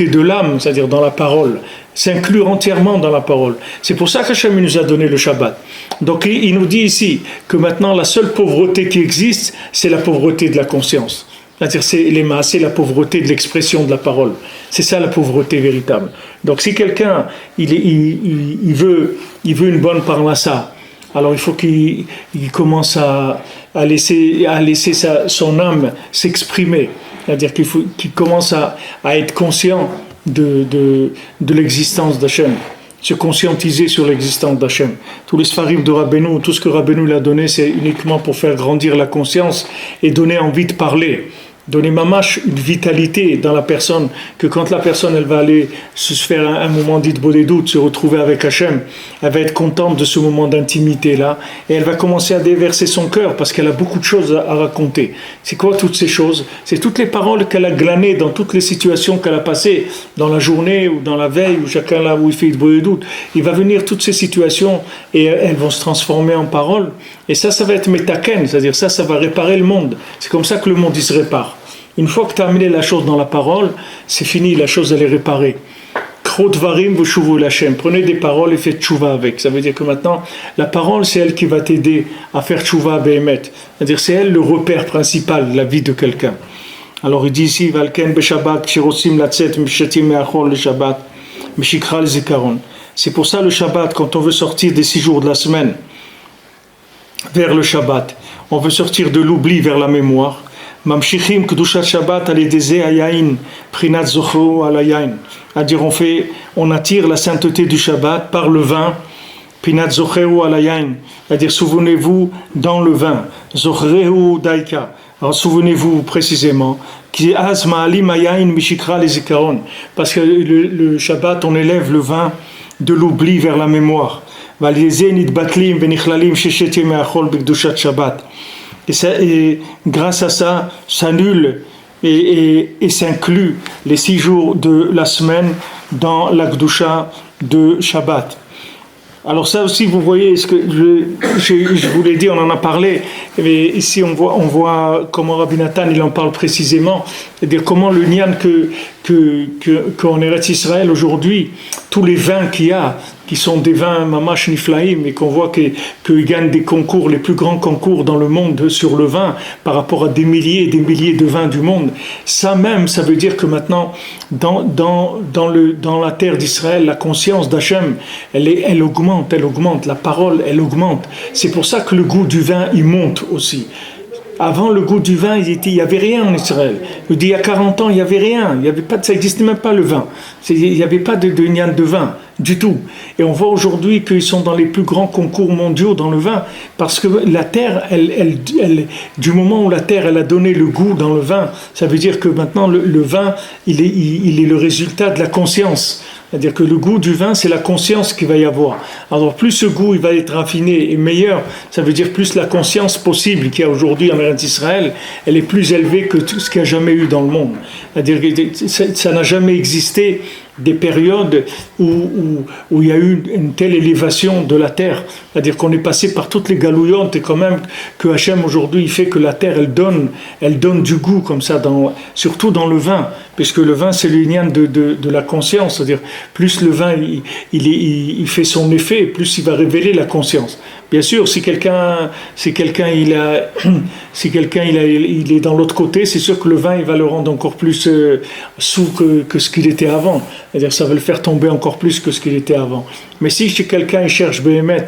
de l'âme, c'est-à-dire dans la parole. S'inclure entièrement dans la parole. C'est pour ça qu'Hachem nous a donné le Shabbat. Donc il nous dit ici que maintenant la seule pauvreté qui existe, c'est la pauvreté de la conscience. C'est-à-dire c'est la pauvreté de l'expression de la parole. C'est ça la pauvreté véritable. Donc si quelqu'un il veut une bonne parnassa, alors il faut qu'il commence à laisser son âme s'exprimer. C'est-à-dire qu'il commence à être conscient de l'existence d'Hachem, se conscientiser sur l'existence d'Hachem. Tous les sfarim de Rabbeinu, tout ce que Rabbeinu l'a donné, c'est uniquement pour faire grandir la conscience et donner envie de parler. Donner mamash une vitalité dans la personne, que quand la personne elle va aller se faire un moment d'idbodédout, se retrouver avec Hachem, elle va être contente de ce moment d'intimité là et elle va commencer à déverser son cœur parce qu'elle a beaucoup de choses à raconter. C'est quoi toutes ces choses? C'est toutes les paroles qu'elle a glanées dans toutes les situations qu'elle a passées dans la journée ou dans la veille ou chacun là où il fait idbodédout. Il va venir toutes ces situations et elles vont se transformer en paroles et ça va être metaken, c'est-à-dire ça va réparer le monde. C'est comme ça que le monde il se répare. Une fois que tu as amené la chose dans la parole, c'est fini, la chose elle est réparée. Prenez des paroles et faites tchouva avec. Ça veut dire que maintenant, la parole c'est elle qui va t'aider à faire tchouva behemet. C'est-à-dire c'est elle le repère principal de la vie de quelqu'un. Alors il dit ici, Valken beshabbat, shirosim latzet, mishatim meachol le Shabbat, mishikra le zikaron. C'est pour ça le Shabbat, quand on veut sortir des 6 jours de la semaine vers le Shabbat, on veut sortir de l'oubli vers la mémoire. Mamshichim kedushat Shabbat aledeze hayain prinat zochro alayain. C'est-à-dire on attire la sainteté du Shabbat par le vin. Prinat zochro alayain. C'est-à-dire souvenez-vous dans le vin. Zochrehu daika. Alors souvenez-vous précisément. Ki az ma'alim hayain mishikra le zikaron. Parce que le Shabbat on élève le vin de l'oubli vers la mémoire. Valideze nitbatlim venichlalim sheshet yemei achol bekdushat Shabbat. Et grâce à ça, s'annule et s'inclut les 6 jours de la semaine dans la Gdusha de Shabbat. Alors ça aussi, vous voyez, ce que je vous l'ai dit, on en a parlé, mais ici on voit comment Rabbi Nathan il en parle précisément, c'est-à-dire comment le nian qu'en Eretz Israël aujourd'hui, tous les vins qu'il y a, qui sont des vins mamash niflaim, et qu'on voit qu'ils gagnent des concours, les plus grands concours dans le monde sur le vin, par rapport à des milliers et des milliers de vins du monde. Ça même, ça veut dire que maintenant, dans la terre d'Israël, la conscience d'Hachem, elle augmente, la parole, elle augmente. C'est pour ça que le goût du vin, il monte aussi. Avant le goût du vin, il n'y avait rien en Israël. Il dit il y a 40 ans, il n'y avait rien. Il y avait pas, ça n'existait même pas le vin. Il n'y avait pas de nian de vin du tout. Et on voit aujourd'hui qu'ils sont dans les plus grands concours mondiaux dans le vin, parce que la terre, du moment où la terre elle a donné le goût dans le vin, ça veut dire que maintenant le vin, il est le résultat de la conscience. C'est-à-dire que le goût du vin, c'est la conscience qu'il va y avoir. Alors plus ce goût il va être raffiné et meilleur, ça veut dire plus la conscience possible qu'il y a aujourd'hui en Israël, elle est plus élevée que tout ce qu'il y a jamais eu dans le monde. C'est-à-dire que ça n'a jamais existé des périodes où il y a eu une telle élévation de la terre. C'est-à-dire qu'on est passé par toutes les galouillantes et quand même que Hachem aujourd'hui il fait que la terre elle donne du goût comme ça, surtout dans le vin, puisque le vin c'est l'union de la conscience. C'est-à-dire plus le vin il fait son effet, plus il va révéler la conscience. Bien sûr, si quelqu'un il est dans l'autre côté, c'est sûr que le vin il va le rendre encore plus sous que ce qu'il était avant. C'est-à-dire ça va le faire tomber encore plus que ce qu'il était avant. Mais si chez quelqu'un il cherche Béhémet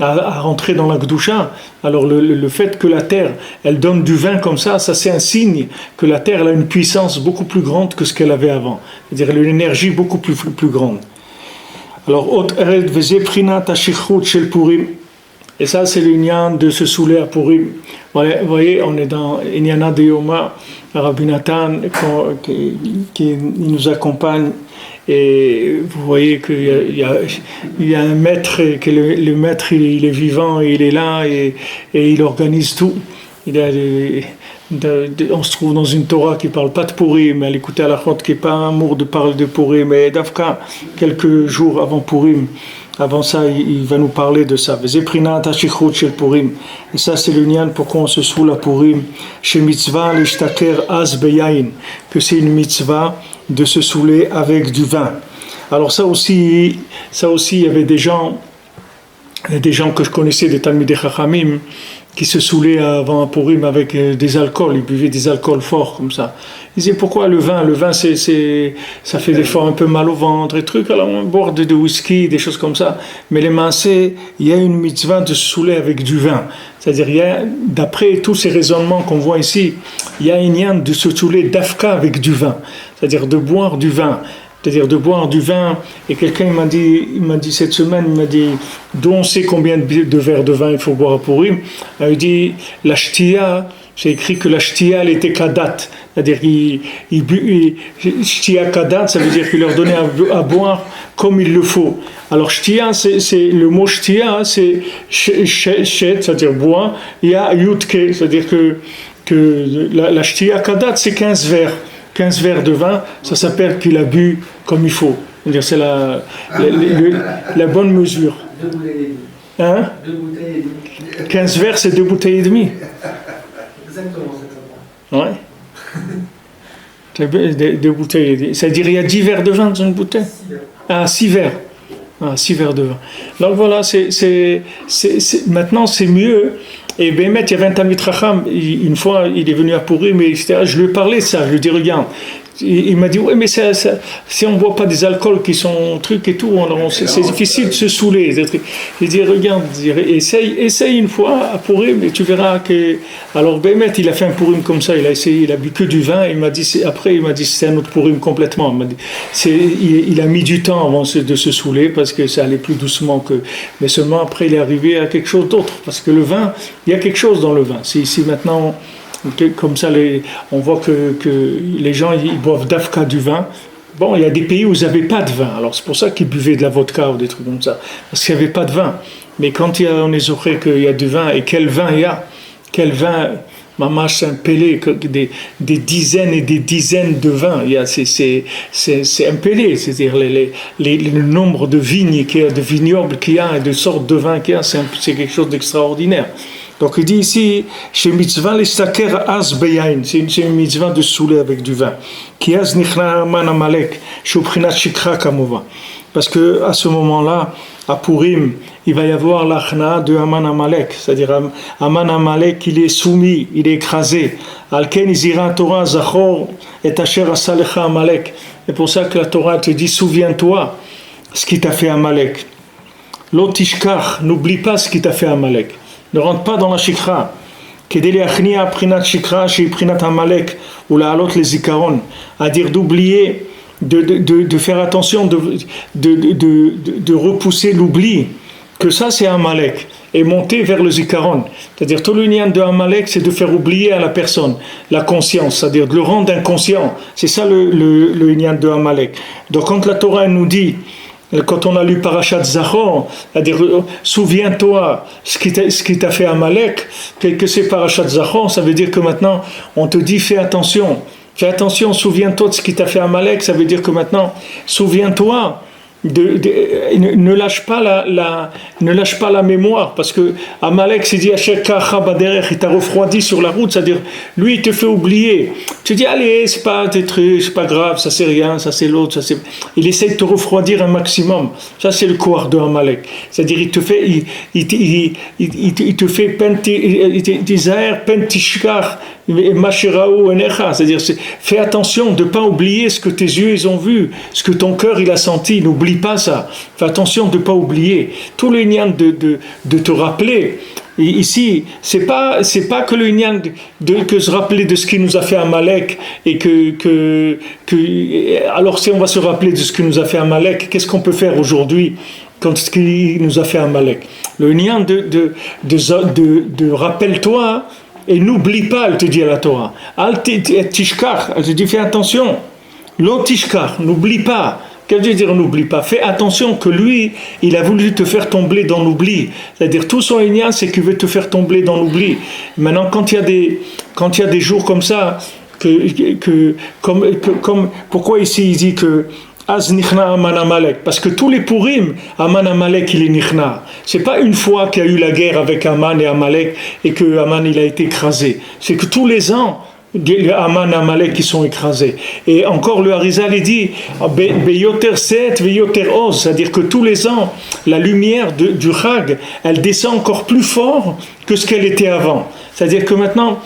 à rentrer dans la Gdoucha, alors le fait que la terre elle donne du vin comme ça c'est un signe que la terre elle a une puissance beaucoup plus grande que ce qu'elle avait avant. C'est-à-dire elle a une énergie beaucoup plus grande. Alors, et ça, c'est l'union de se saouler à Purim. Vous voyez, on est dans Inyana de Yoma, Rabbi Nathan, qui nous accompagne. Et vous voyez qu'il y a un maître, que le maître, il est vivant, il est là, et il organise tout. On se trouve dans une Torah qui ne parle pas de Purim, elle écoutait à la Chot qui n'est pas un amour de parler de Purim, mais Dafka, quelques jours avant Purim, avant ça, il va nous parler de ça. Et ça, c'est le nian pourquoi on se saoule à Purim. Chez mitzvah, l'ishtaker az beyain, que c'est une mitzvah de se saouler avec du vin. Alors ça aussi, il y avait des gens que je connaissais, des Talmidei Chachamim, qui se saoulaient avant Purim avec des alcools, ils buvaient des alcools forts comme ça. Ils disaient pourquoi le vin ça fait des fois un peu mal au ventre et trucs, alors on boit de whisky, des choses comme ça. Mais les maaseh, il y a une mitzvah de se saouler avec du vin. C'est-à-dire, d'après tous ces raisonnements qu'on voit ici, il y a une nian de se saouler d'afka avec du vin. C'est-à-dire de boire du vin. C'est-à-dire de boire du vin, et quelqu'un il m'a dit cette semaine, il m'a dit d'où on sait combien de verres de vin il faut boire à Purim. Il dit la shtia, j'ai écrit que la shtia elle était kadat, c'est-à-dire shtia kadat, ça veut dire qu'il leur donnait à boire comme il le faut. Alors shtia, c'est le mot shtia, c'est shet, c'est-à-dire boire, il y a yutke, c'est-à-dire que la shtia kadat c'est 15 verres de vin, ça s'appelle qu'il a bu comme il faut. C'est la bonne mesure. 2 bouteilles et demie. Hein? 2 bouteilles et demie. 15 verres, c'est 2 bouteilles et demie. Exactement, c'est ça. Ouais. 2 bouteilles et demie. C'est-à-dire il y a 10 verres de vin dans une bouteille? 6 verres. Ah, 6 verres. Ah, 6 verres de vin. Donc voilà, maintenant c'est mieux. Et Béhémet, il y avait un Talmid Chacham, une fois il est venu à Purim, mais je lui ai parlé de ça, je lui ai dit regarde, il m'a dit ouais mais si on ne boit pas des alcools qui sont trucs et tout, c'est difficile de se saouler. J'ai dit regarde, essaye une fois à Purim et tu verras que... Alors Béhémet il a fait un Purim comme ça, il a essayé, il a bu que du vin, il m'a dit c'est un autre Purim complètement. Il a mis du temps avant de se saouler parce que ça allait plus doucement mais seulement après il est arrivé à quelque chose d'autre, parce que le vin, il y a quelque chose dans le vin. Si maintenant comme ça on voit que les gens ils boivent d'afka du vin. Bon, il y a des pays où ils n'avaient pas de vin, alors c'est pour ça qu'ils buvaient de la vodka ou des trucs comme ça, parce qu'il n'y avait pas de vin. Mais quand on est aurait qu'il y a du vin, et quel vin il y a, mamash, c'est un pélé, des dizaines et des dizaines de vins, c'est un pélé, c'est-à-dire le nombre de vignes qu'il y a, de vignobles qu'il y a et de sortes de vins qu'il y a, c'est quelque chose d'extraordinaire. Donc il dit ici, chez mitzvah l'estaker az beyain, c'est une mitzvah de se saouler avec du vin. Qui az nichna aman amalek, shuprinat shikra kamova. Parce que à ce moment-là, à Purim, il va y avoir l'achna de Aman Amalek, c'est-à-dire Aman Amalek, il est soumis, il est écrasé. Alken izira Torah zachor et asher asalecha Amalek. C'est pour ça que la Torah te dit souviens-toi ce qui t'a fait Amalek. L'otishkach, n'oublie pas ce qui t'a fait Amalek. Ne rentre pas dans la shikra. כדי להכניע בחינת שכחה שהיא בחינת המלך ולהעלות לזיכרון, c'est-à-dire d'oublier, de faire attention, de repousser l'oubli, que ça c'est Amalek, et monter vers le Zikaron. C'est-à-dire tout le lien de Amalek, c'est de faire oublier à la personne la conscience, c'est-à-dire de le rendre inconscient. C'est ça le lien de Amalek. Donc quand la Torah nous dit, quand on a lu Parashat Zachor, c'est-à-dire souviens-toi ce qui t'a fait Amalek, que c'est Parashat Zachor, ça veut dire que maintenant on te dit fais attention, souviens-toi de ce qui t'a fait Amalek, ça veut dire que maintenant souviens-toi. Ne lâche pas la mémoire, parce que Amalek s'est dit il t'a refroidi sur la route, c'est-à-dire lui il te fait oublier, tu dis allez c'est pas grave, ça c'est rien, ça c'est l'autre, il essaie de te refroidir un maximum. Ça c'est le couard de Amalek, c'est-à-dire il te fait pentishkar mashiraou enecha, c'est-à-dire fais attention de ne pas oublier ce que tes yeux ils ont vu, ce que ton cœur il a senti, n'oublie pas ça, fais attention de ne pas oublier tout le lien de te rappeler. Et ici c'est pas que le lien que se rappeler de ce qui nous a fait Amalek, et que alors si on va se rappeler de ce qui nous a fait Amalek, qu'est-ce qu'on peut faire aujourd'hui quand ce qui nous a fait Amalek, le lien de rappelle-toi et n'oublie pas, elle te dit à la Torah, al tishkar, elle te dit fais attention, lo tishkar, n'oublie pas. Qu'est-ce que veut dire n'oublie pas? Fais attention que lui, il a voulu te faire tomber dans l'oubli. C'est-à-dire tout son lien, c'est qu'il veut te faire tomber dans l'oubli. Maintenant, quand il y a des jours comme ça, comme pourquoi ici il dit que Az nichna Aman Amalek, parce que tous les Purim, Aman Amalek il est nichna. C'est pas une fois qu'il y a eu la guerre avec Aman et Amalek et que Aman il a été écrasé. C'est que tous les ans, Aman et Amalek qui sont écrasés. Et encore le Harizal il dit Beyoter Set, Beyoter Oz, c'est-à-dire que tous les ans, la lumière du Chag, elle descend encore plus fort que ce qu'elle était avant. C'est-à-dire que maintenant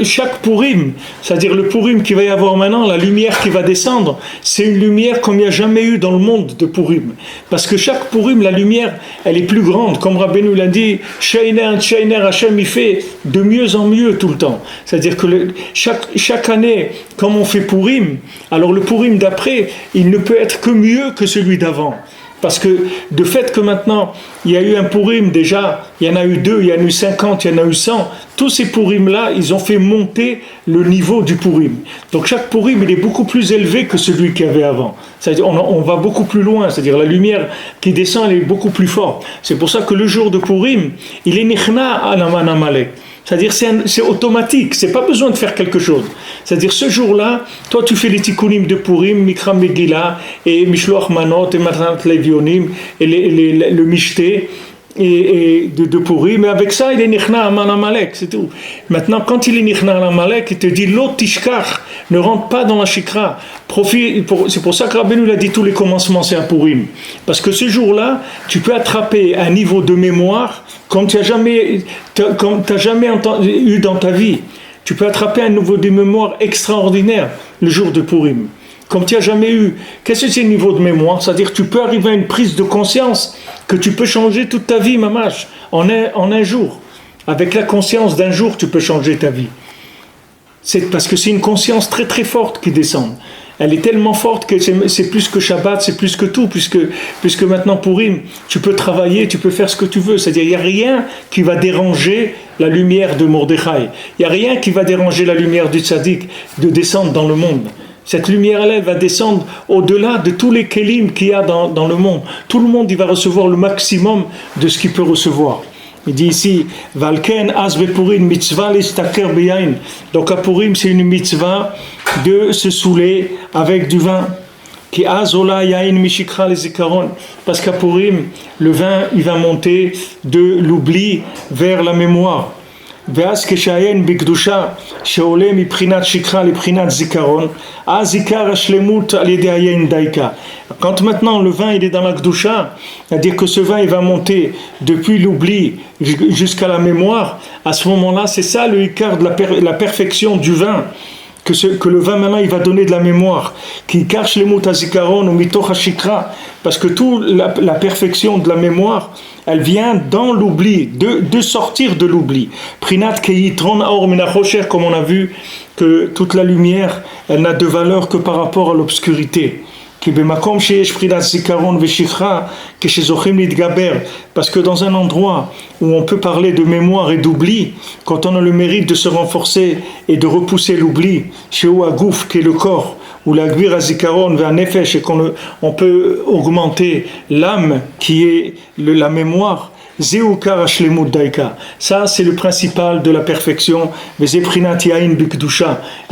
chaque Purim, c'est-à-dire le Purim qu'il va y avoir maintenant, la lumière qui va descendre, c'est une lumière comme il n'y a jamais eu dans le monde de Purim. Parce que chaque Purim, la lumière, elle est plus grande. Comme Rabbeinu l'a dit, Sheiner, Hashem, il fait de mieux en mieux tout le temps. C'est-à-dire que chaque année, comme on fait Purim, alors le Purim d'après, il ne peut être que mieux que celui d'avant. Parce que de fait que maintenant, il y a eu un Purim déjà, il y en a eu 2, il y en a eu 50, il y en a eu 100. Tous ces Purim-là, ils ont fait monter le niveau du Purim. Donc chaque Purim, il est beaucoup plus élevé que celui qu'il y avait avant. C'est-à-dire, on va beaucoup plus loin, c'est-à-dire la lumière qui descend, elle est beaucoup plus forte. C'est pour ça que le jour de Purim, il est nichna Aman Amalek. C'est-à-dire c'est automatique, c'est pas besoin de faire quelque chose. C'est-à-dire ce jour-là, toi tu fais les tikkunim de Purim, Mikra Megillah et Mishloach Manot et Matanat Levionim et le Mishté et de Purim, mais avec ça il est nichna Aman Amalek, c'est tout. Maintenant quand il est nichna Amalek, il te dit lo tishkach, ne rentre pas dans la shikra. C'est pour ça que Rabbeinu l'a dit tous les commencements c'est un Purim, parce que ce jour-là tu peux attraper un niveau de mémoire comme tu n'as jamais eu dans ta vie. Tu peux attraper un niveau de mémoire extraordinaire le jour de Purim, comme tu n'as jamais eu. Qu'est-ce que c'est le niveau de mémoire? C'est-à-dire que tu peux arriver à une prise de conscience que tu peux changer toute ta vie, mamash, en un jour. Avec la conscience d'un jour, tu peux changer ta vie. C'est parce que c'est une conscience très très forte qui descend. Elle est tellement forte que c'est plus que Shabbat, c'est plus que tout, puisque maintenant Purim, tu peux travailler, tu peux faire ce que tu veux. C'est-à-dire il n'y a rien qui va déranger la lumière de Mordechai. Il n'y a rien qui va déranger la lumière du Tzaddik de descendre dans le monde. Cette lumière-là, elle va descendre au-delà de tous les kelim qu'il y a dans le monde. Tout le monde, il va recevoir le maximum de ce qu'il peut recevoir. Il dit ici, Valken asbe Purim mitzvah listaker beyain. Donc à Purim, c'est une mitzvah de se saouler avec du vin. Qui azola yain mishikra les zikaron. Parce qu'à Purim, le vin, il va monter de l'oubli vers la mémoire. ואז כשעיין בקדושה שעולה מבחינת שכחה לבחינת זיכרון, אז עיקר השלמות על ידי היין דייקה. Quand maintenant le vin il est dans la Kedusha, c'est-à-dire que ce vin il va monter depuis l'oubli jusqu'à la mémoire, à ce moment-là c'est ça le ikar de la perfection du vin, que le vin maintenant il va donner de la mémoire, qui cache les mots tazikaron ou mitoch hashikra, parce que toute la perfection de la mémoire, elle vient dans l'oubli, de sortir de l'oubli. Prinat keyitron aor minachosher, comme on a vu que toute la lumière, elle n'a de valeur que par rapport à l'obscurité. Parce que dans un endroit où on peut parler de mémoire et d'oubli, quand on a le mérite de se renforcer et de repousser l'oubli, chez Ouagouf qui est le corps, ou la guir azikaron vers nefesh, et on peut augmenter l'âme qui est la mémoire. Ça, c'est le principal de la perfection. Et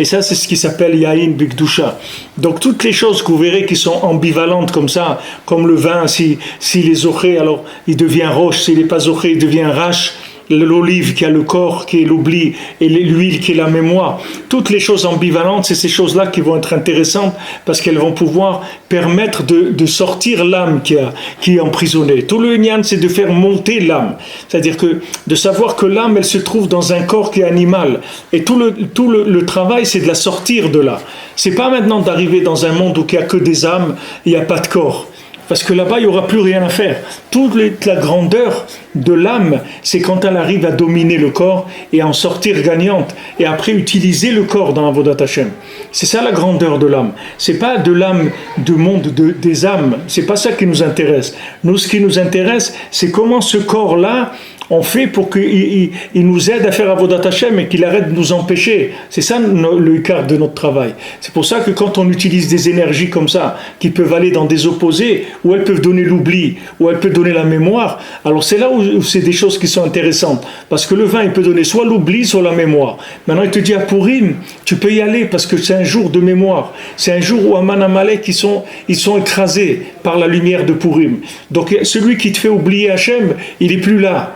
ça, c'est ce qui s'appelle Yain Bikdusha. Donc, toutes les choses que vous verrez qui sont ambivalentes comme ça, comme le vin, s'il est zoché, alors il devient roche, s'il n'est pas zoché, il devient rache. L'olive qui a le corps, qui est l'oubli, et l'huile qui est la mémoire. Toutes les choses ambivalentes, c'est ces choses-là qui vont être intéressantes parce qu'elles vont pouvoir permettre de sortir l'âme qui est emprisonnée. Tout le Nyan, c'est de faire monter l'âme. C'est-à-dire que de savoir que l'âme, elle se trouve dans un corps qui est animal. Et tout le travail, c'est de la sortir de là. C'est pas maintenant d'arriver dans un monde où il n'y a que des âmes, il n'y a pas de corps. Parce que là-bas, il n'y aura plus rien à faire. Toute la grandeur de l'âme, c'est quand elle arrive à dominer le corps et à en sortir gagnante. Et après, utiliser le corps dans Avodat Hashem. C'est ça la grandeur de l'âme. C'est pas de l'âme du monde des âmes. C'est pas ça qui nous intéresse. Nous, ce qui nous intéresse, c'est comment ce corps-là, on fait pour qu'il nous aide à faire Avodat Hashem et qu'il arrête de nous empêcher. C'est ça le quart de notre travail. C'est pour ça que quand on utilise des énergies comme ça, qui peuvent aller dans des opposés, où elles peuvent donner l'oubli, où elles peuvent donner la mémoire, alors c'est là où c'est des choses qui sont intéressantes. Parce que le vin, il peut donner soit l'oubli, soit la mémoire. Maintenant, il te dit à Purim, tu peux y aller parce que c'est un jour de mémoire. C'est un jour où Aman Amalek, ils sont écrasés par la lumière de Purim. Donc celui qui te fait oublier Hachem, il n'est plus là.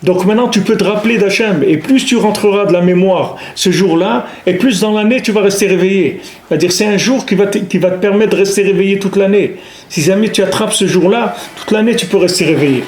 Donc maintenant tu peux te rappeler d'Hachem, et plus tu rentreras de la mémoire ce jour-là, et plus dans l'année tu vas rester réveillé. C'est-à-dire c'est un jour qui va te permettre de rester réveillé toute l'année. Si jamais tu attrapes ce jour-là, toute l'année tu peux rester réveillé.